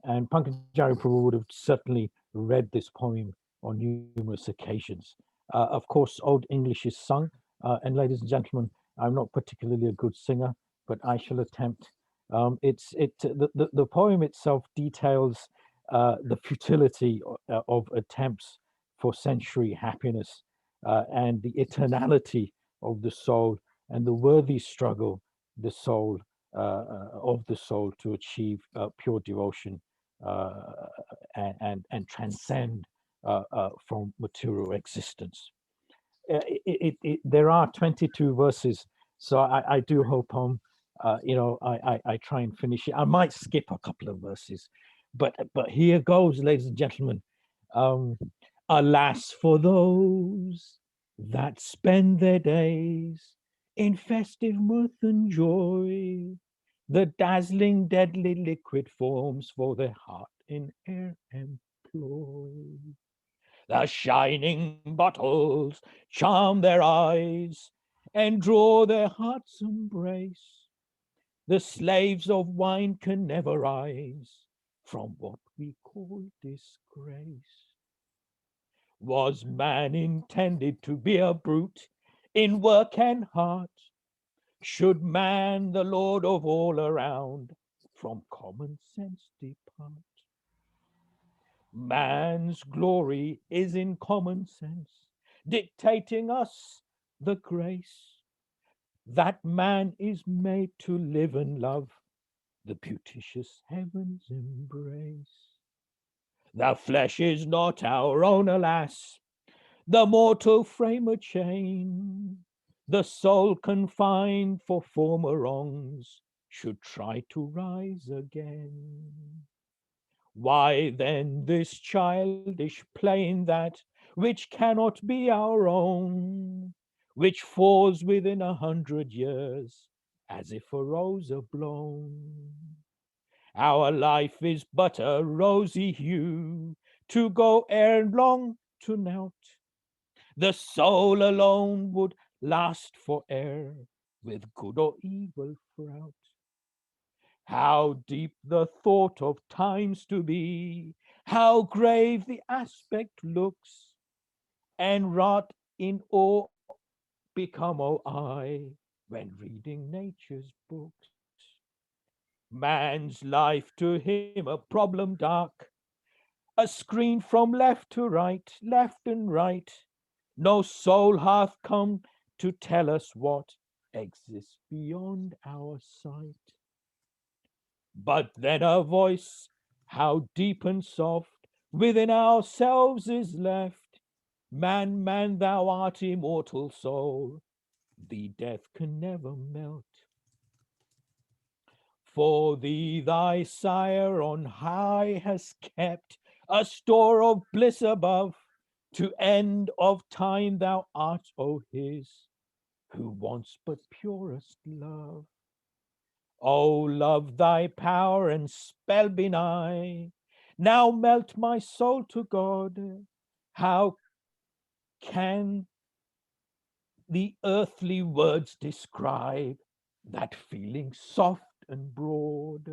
and Pankajangri Prabhu would have certainly read this poem on numerous occasions. Of course, Old English is sung, and ladies and gentlemen, I'm not particularly a good singer, but I shall attempt. The poem itself details the futility of attempts for sensuary happiness and the eternality of the soul and the worthy struggle the soul of the soul to achieve pure devotion and transcend from material existence. There are 22 verses, so I do hope I try and finish it. I might skip a couple of verses, but here goes, ladies and gentlemen. Alas for those that spend their days in festive mirth and joy, the dazzling deadly liquid forms for their heart in air employ. The shining bottles charm their eyes and draw their hearts' embrace. The slaves of wine can never rise from what we call disgrace. Was man intended to be a brute in work and heart? Should man, the lord of all around, from common sense depart? Man's glory is in common sense, dictating us the grace that man is made to live and love the beauteous heavens embrace. The flesh is not our own, alas, the mortal frame a chain. The soul confined for former wrongs should try to rise again. Why then this childish playing that which cannot be our own, which falls within 100 years as if a rose are blown? Our life is but a rosy hue to go ere long to naught. The soul alone would last fore'er with good or evil fraught. How deep the thought of times to be, how grave the aspect looks, and wrought in awe become, oh I, when reading nature's books. Man's life to him a problem dark, a screen from left to right, left and right. No soul hath come to tell us what exists beyond our sight. But then a voice, how deep and soft, within ourselves is left. Man, man, thou art immortal soul, thee death can never melt. For thee thy sire on high has kept a store of bliss above. To end of time thou art, O his, who wants but purest love. O love, thy power and spell be nigh. Now melt my soul to God. How can the earthly words describe that feeling soft and broad?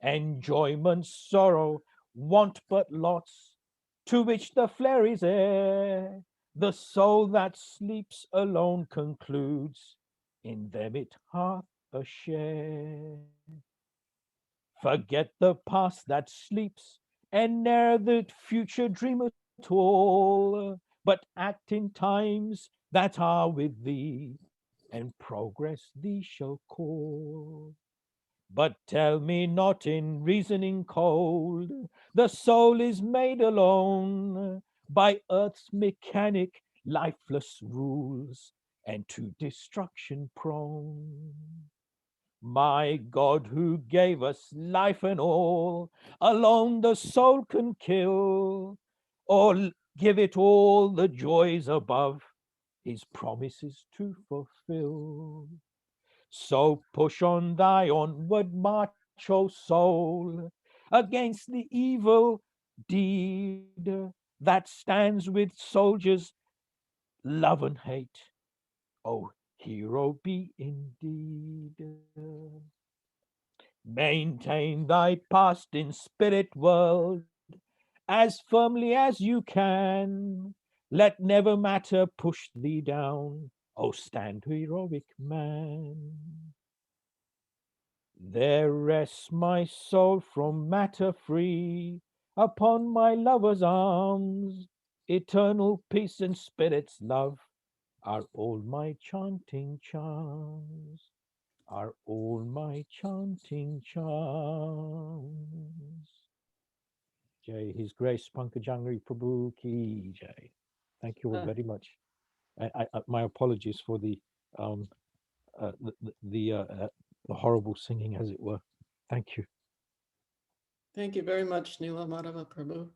Enjoyment, sorrow, want but lots, to which the flare is heir. The soul that sleeps alone concludes, in them it hath a share. Forget the past that sleeps, and ne'er the future dream at all, but act in times that are with thee, and progress thee shall call. But tell me not in reasoning cold, the soul is made alone by earth's mechanic lifeless rules, and to destruction prone. My God, who gave us life and all, alone the soul can kill, or give it all the joys above, his promises to fulfill. So push on thy onward march, O soul, against the evil deed that stands with soldiers, love and hate. O hero be indeed. Maintain thy past in spirit world as firmly as you can. Let never matter push thee down. O stand heroic man. There rests my soul from matter free upon my lover's arms. Eternal peace and spirit's love are all my chanting charms. Are all my chanting charms. Jai, His Grace Pankajanghri Prabhu ki Jai. Thank you all very much. My apologies for the horrible singing, as it were. Thank you. Thank you very much, Nila Madhava Prabhu.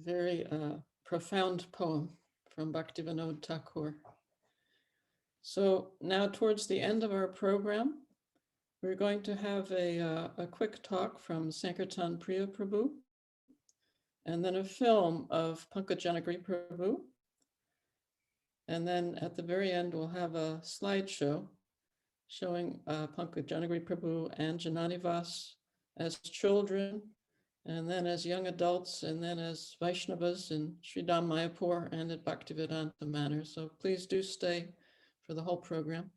Very profound poem from Bhaktivedanta Thakur. So now towards the end of our program, we're going to have a quick talk from Sankirtan Priya Prabhu, and then a film of Pankajanghri Prabhu. And then at the very end, we'll have a slideshow showing Pankajanghri Prabhu and Jananivas as children, and then as young adults, and then as Vaishnavas in Sridham Mayapur and at Bhaktivedanta Manor. So please do stay for the whole program.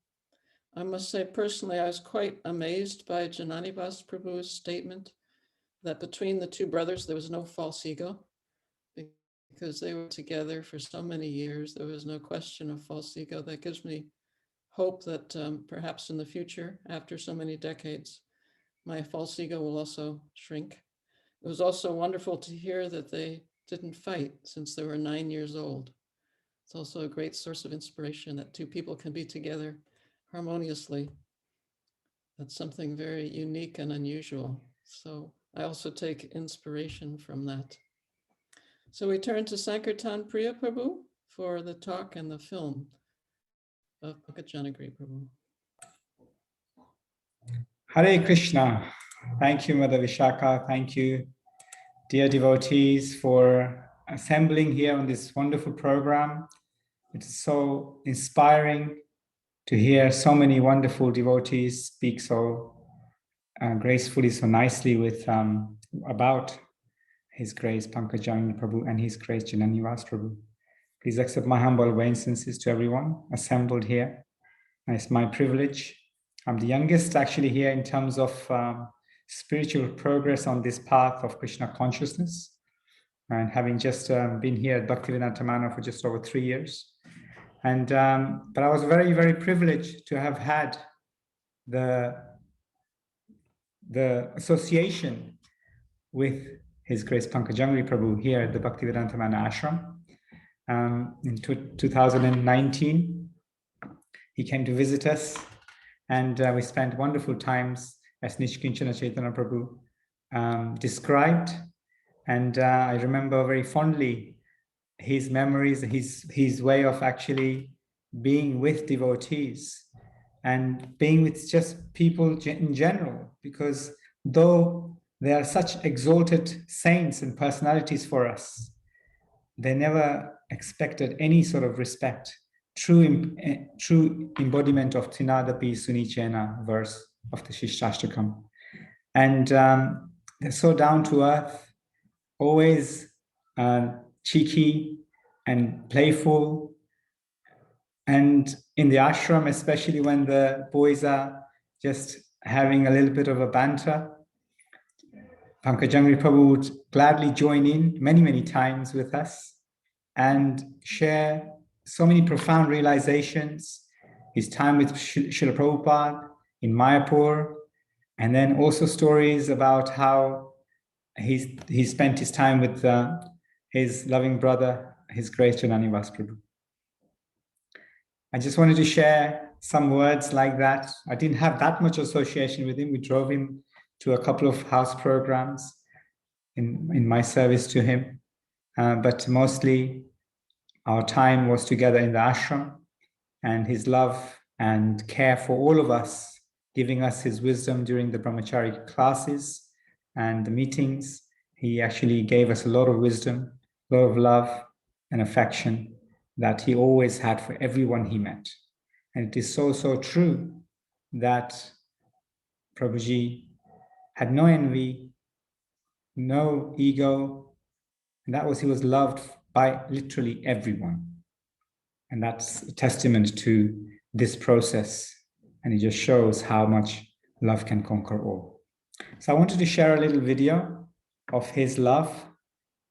I must say personally, I was quite amazed by Jananivas Prabhu's statement that between the two brothers, there was no false ego, because they were together for so many years. There was no question of false ego. That gives me hope that perhaps in the future, after so many decades, my false ego will also shrink. It was also wonderful to hear that they didn't fight since they were 9 years old. It's also a great source of inspiration that two people can be together harmoniously. That's something very unique and unusual. So I also take inspiration from that. So we turn to Sankirtan Priya Prabhu for the talk and the film of Pankajanghri Prabhu. Hare Krishna. Thank you, Mother Vishaka. Thank you, dear devotees, for assembling here on this wonderful program. It's so inspiring to hear so many wonderful devotees speak so gracefully, so nicely with about His Grace Pankajang Prabhu and His Grace Jananivas Prabhu. Please accept my humble obeisances to everyone assembled here. It's my privilege. I'm the youngest actually here in terms of spiritual progress on this path of Krishna consciousness, and having just been here at Bhaktivedanta Manor for just over 3 years. And but I was very, very privileged to have had the association with His Grace Pankajangri Prabhu here at the Bhaktivedanta Manor Ashram. In 2019, he came to visit us, and we spent wonderful times, as Nishkinchana Chaitanya Prabhu described. And I remember very fondly his memories, his way of actually being with devotees and being with just people in general, because though they are such exalted saints and personalities for us, they never expected any sort of respect. True embodiment of Tinadapi Sunichena verse of the Shishtastakam. And they're so down to earth, always cheeky and playful. And in the ashram, especially when the boys are just having a little bit of a banter, Pankajangri Prabhu would gladly join in many, many times with us and share so many profound realizations, his time with Srila Prabhupada in Mayapur, and then also stories about how he spent his time with his loving brother, His Grace Jananivas Prabhu. I just wanted to share some words like that. I didn't have that much association with him. We drove him to a couple of house programs in my service to him, but mostly Our time was together in the ashram, and his love and care for all of us, giving us his wisdom during the brahmachari classes and the meetings. He actually gave us a lot of wisdom, a lot of love and affection that he always had for everyone he met. And it is so, so true that Prabhuji had no envy, no ego, and that was, he was loved by literally everyone. And that's a testament to this process. And it just shows how much love can conquer all. So I wanted to share a little video of his love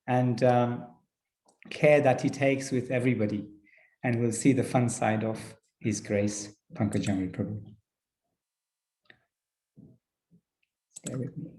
and care that he takes with everybody. And we'll see the fun side of His Grace, Pankajanghri Prabhu. Stay with me.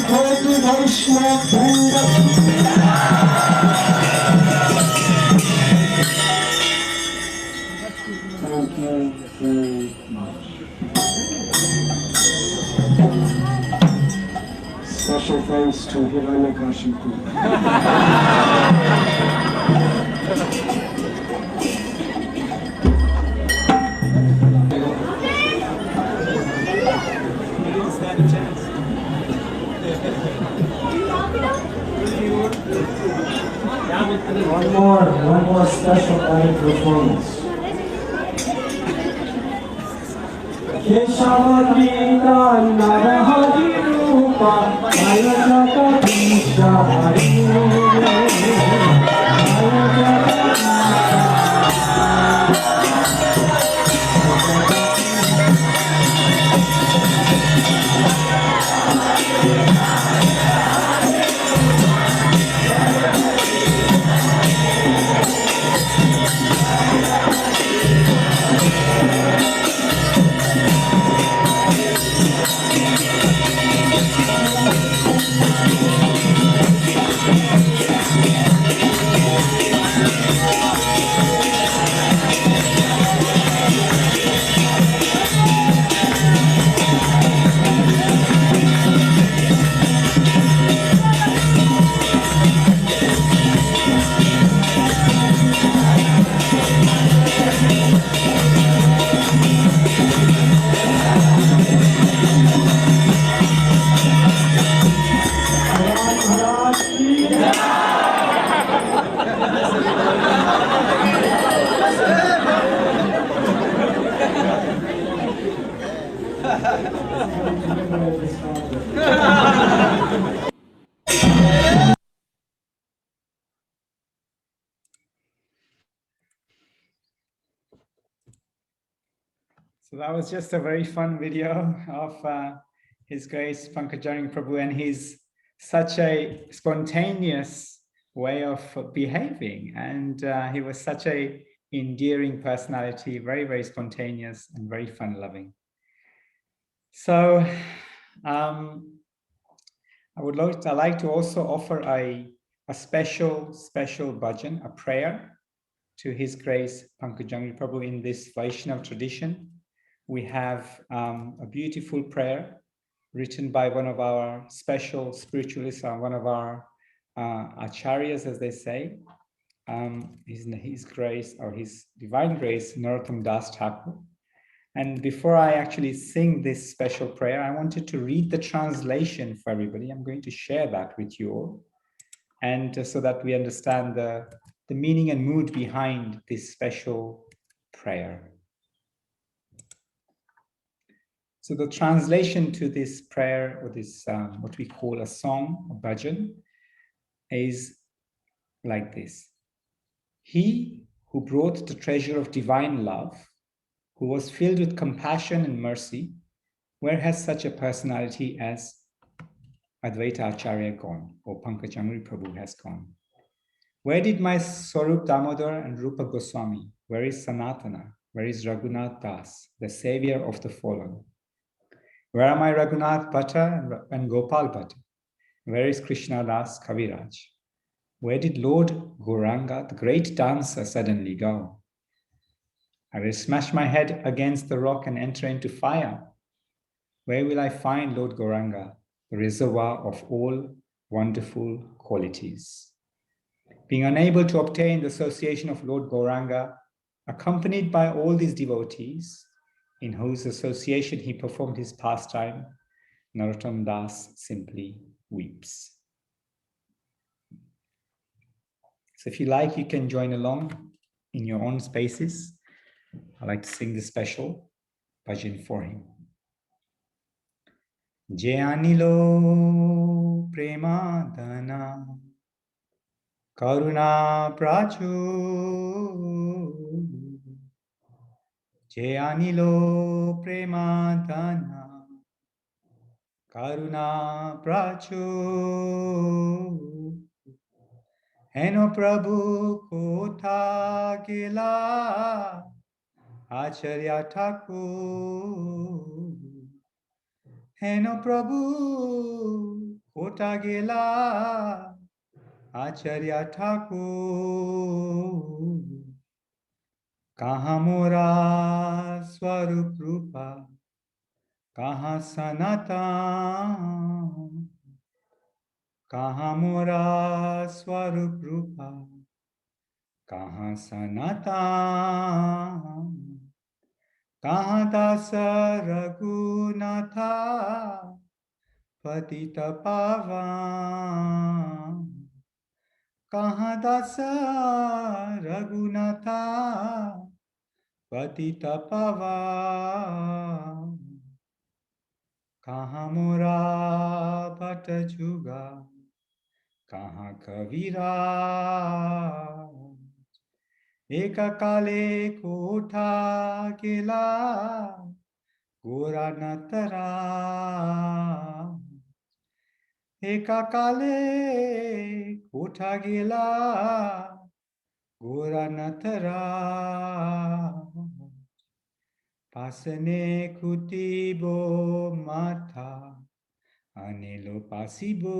Thank you very much. Special thanks to Hiranyakashipu. One more special live performance. Keshavalita Narahari Rupa Ayataka Vishari So that was just a very fun video of His Grace Pankajangri Prabhu and his such a spontaneous way of behaving. And he was such a endearing personality, very, very spontaneous and very fun-loving. So I like to also offer a special bhajan, a prayer to His Grace Pankajangri Prabhu in this Vaishnava tradition. We have a beautiful prayer written by one of our special spiritualists, one of our acharyas, as they say, His Grace or His Divine Grace, Narottam Das Thakur. And before I actually sing this special prayer, I wanted to read the translation for everybody. I'm going to share that with you all, and so that we understand the meaning and mood behind this special prayer. So the translation to this prayer, or this what we call a song, a bhajan, is like this. He who brought the treasure of divine love, who was filled with compassion and mercy, where has such a personality as Advaita Acharya gone, or Pankajangri Prabhu has gone? Where did my Swarup Damodar and Rupa Goswami? Where is Sanatana? Where is Raghunath Das, the savior of the fallen? Where are my Raghunath Bhatta and Gopal Bhatta? Where is Krishna Das Kaviraj? Where did Lord Gauranga, the great dancer, suddenly go? I will smash my head against the rock and enter into fire. Where will I find Lord Gauranga, the reservoir of all wonderful qualities? Being unable to obtain the association of Lord Gauranga, accompanied by all these devotees, in whose association he performed his pastime, Narottam Das simply weeps. So if you like, you can join along in your own spaces. I like to sing this special bhajan for him. Je anilo premadana karuna prachu Je anilo premadana karuna prachu Heno Prabhu kotha gila Acharya Thakur Heno Prabhu kota gela Acharya Thakur Kaha mora swarup rupa Kaha sanatan Kaha mora swarup rupa Kaha sanatan Kaha dasa raghunatha Patita pavan Kaha dasa raghunatha Patita pavan Kaha mora bhatta juga Kaha kavira Eka kale kota gela Gora natara Eka kale kota gela Gora natara Pasane kutibo mata Anilo pasibo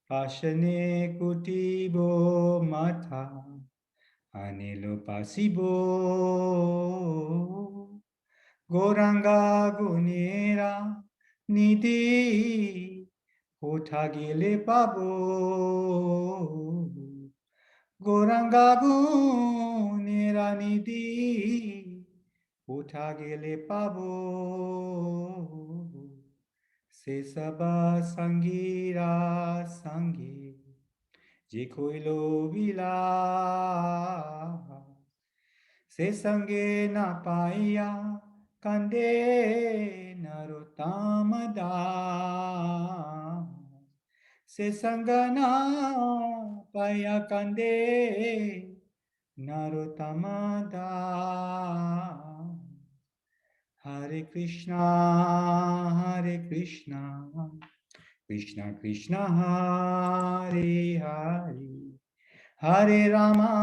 Pasane kutibo mata Anilo pasibo Goranga gunera nidi Kotagile pabo Goranga gunera nidi Kotagile pabo Se saba sangira sangi Je koilo vila Se sange na paya kande narotamada Se sangana paya kande narotamada Hare Krishna Krishna Krishna Hare Hare Hare Rama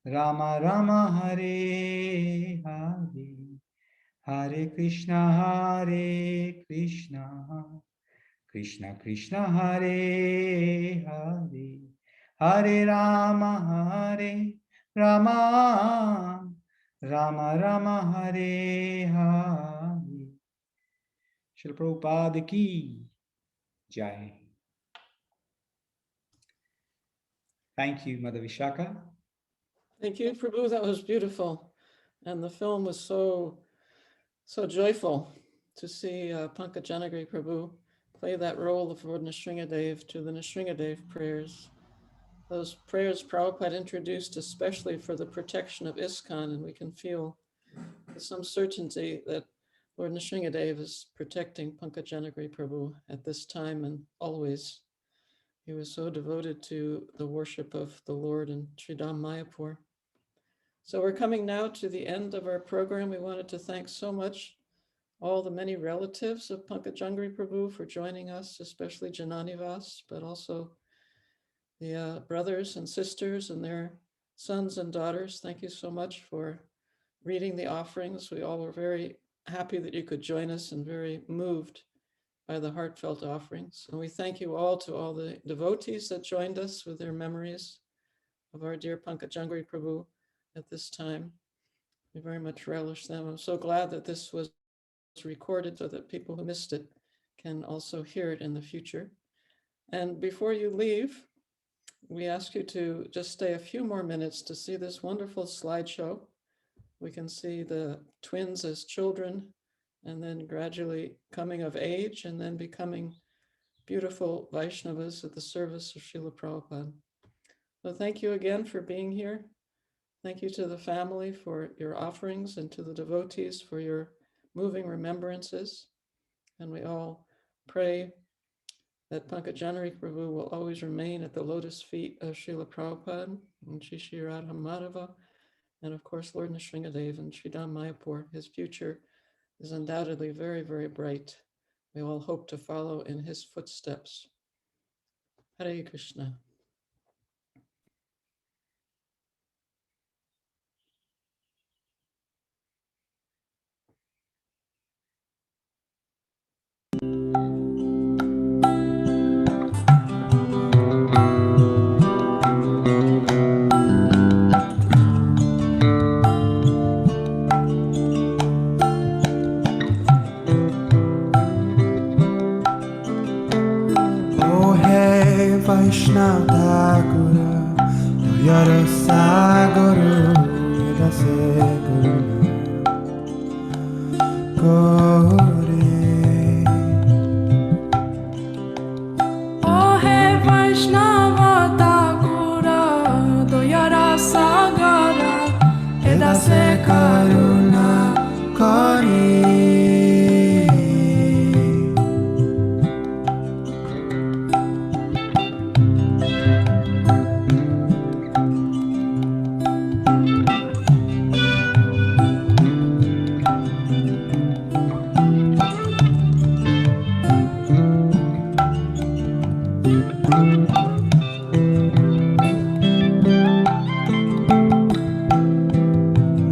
Rama Rama Hare Hare Hare Krishna Krishna Krishna Hare Hare Hare Rama Rama Rama Rama Hare Hare Srila Prabhupada ki Jai. Thank you, Mother Vishaka. Thank you, Prabhu. That was beautiful. And the film was so joyful to see Pankajanghri Prabhu play that role of Lord Nrsingadev to the Nrsingadev prayers. Those prayers Prabhupada introduced especially for the protection of ISKCON, and we can feel with some certainty that Lord Nrsingadev is protecting Pankajanghri Prabhu at this time and always. He was so devoted to the worship of the Lord in Sridham Mayapur. So we're coming now to the end of our program. We wanted to thank so much all the many relatives of Pankajanghri Prabhu for joining us, especially Jananivas, but also the brothers and sisters and their sons and daughters. Thank you so much for reading the offerings. We all were very happy that you could join us and very moved by the heartfelt offerings. And we thank you all to all the devotees that joined us with their memories of our dear Pankajanghri Prabhu at this time. We very much relish them. I'm so glad that this was recorded so that people who missed it can also hear it in the future. And before you leave, we ask you to just stay a few more minutes to see this wonderful slideshow. We can see the twins as children and then gradually coming of age and then becoming beautiful Vaishnavas at the service of Srila Prabhupada. So thank you again for being here. Thank you to the family for your offerings and to the devotees for your moving remembrances. And we all pray that Pankajanghri Prabhu will always remain at the lotus feet of Srila Prabhupada and Shri Radha Madhava, and of course Lord Nrsingadev and Sridham Mayapur. His future is undoubtedly very, very bright. We all hope to follow in his footsteps. Hare Krishna. Vaishnav Thakura Yara Saguru Dase Guru Oh He Vaishnava Thakura Doyara Sagara Edase Karuna Kori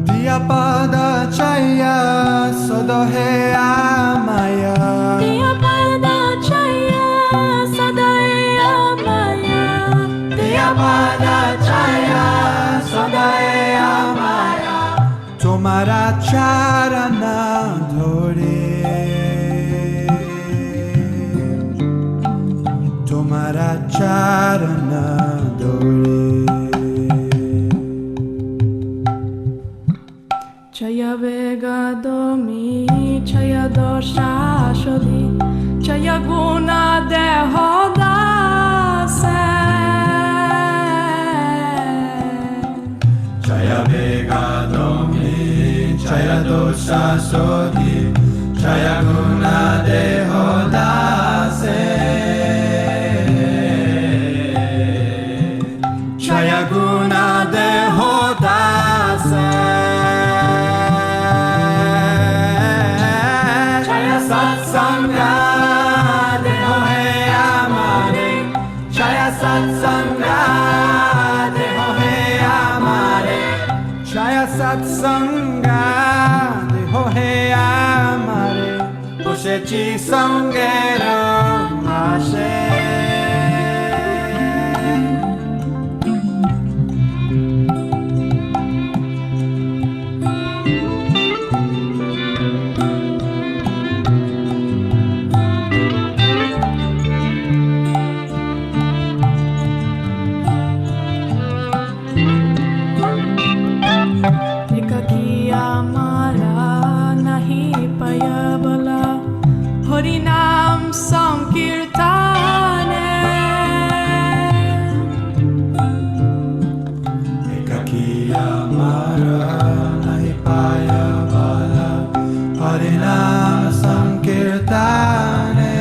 Diyapada Chaya Sodohe Amaya Diyapada Chaya Sadae Amaya Diyapada Chaya Sodohe Amaya Tomara Charana Dhore Tomara Charana Dhore Chaya Vega Domi Chaya Dosha Shodhi Chaya Guna Dehodase Chaya Vega Domi Chaya Dosha Sodhi Chaya Guna Dehodase Chaya Guna Dehodase Chaya Satsanga Deho He Amare Chaya Satsanga Deho He Amare Chaya Satsanga Deho He Amare Poshechi Sangero Ashe Ekakiya Mara Nahi Payabala Harinam Sankirtane Ekakiya Mara Nahi Paya Bala Harinam Sankirtane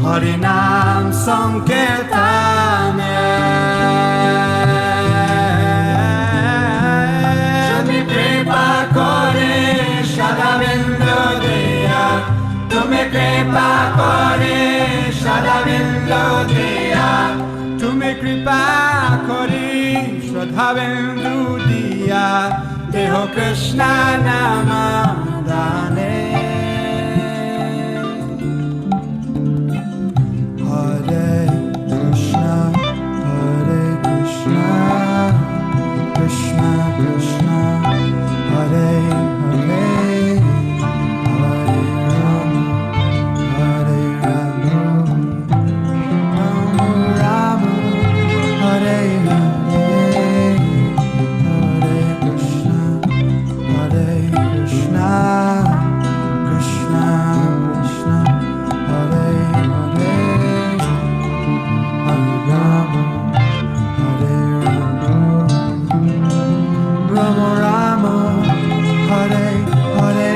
Harinam Sankirtane Tumi kripa kore Shadavindo Diya Tumi kripa kore Shadavindo Diya Tumi kripa kore Shadavindo Diya Deho Krishna Namadane Hare Krishna, Krishna Krishna, Hare Hare, Hare Rama, Hare Rama, Rama Rama, Hare Hare, Hare Krishna, Krishna Krishna, Hare Hare. Hare Rama, Hare Rama, Rama Rama, Hare Hare.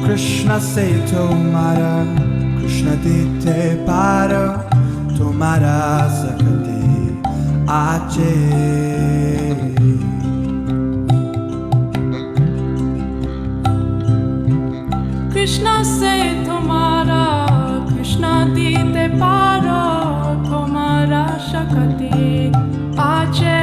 Krishna se tomara, Krishna dite paro, tomara sakati ache. Krishna se tomara Krishna dite paro tomara shakati ache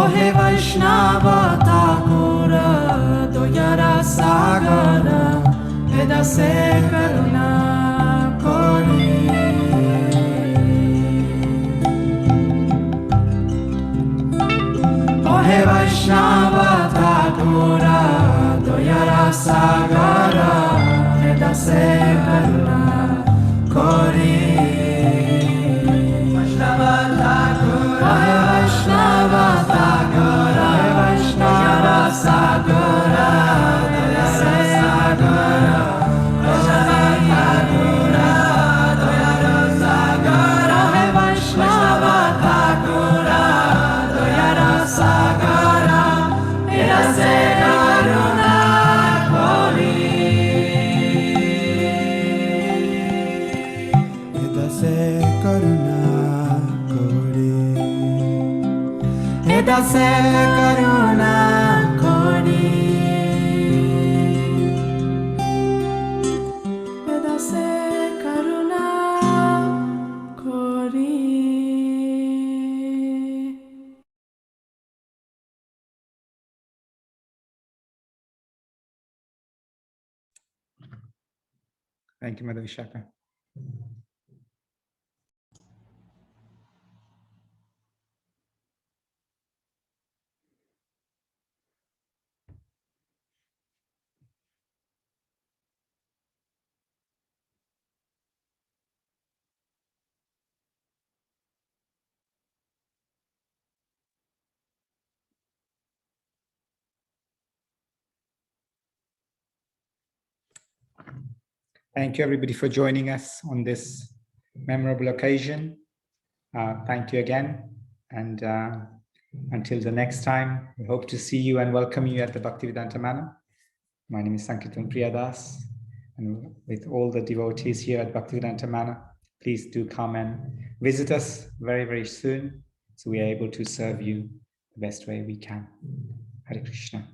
Ohe Vaishnava Thakura Doyara Sagara Vedase Karuna Kori. Ohe Vaishnava Thakura Doyara Sagara Vedase Karuna Kori. Vaishnava Thakura, Ohe Vaishnava Thakura, Ohe Vaishnava Sagara Vedase Sagara. Vaishnava Thakura Doyara Sagara, Ohe Vaishnava Thakura Doyara Sagara Vedase Karuna Kori. Vedase Karuna Kori. Vedase Karuna Kori. Vedase Karuna Kori. Thank you, Mother Vishaka. Thank you, everybody, for joining us on this memorable occasion. Thank you again. And until the next time, we hope to see you and welcome you at the Bhaktivedanta Manor. My name is Sankirtan Priyadas. And with all the devotees here at Bhaktivedanta Manor, please do come and visit us very, very soon, so we are able to serve you the best way we can. Hare Krishna.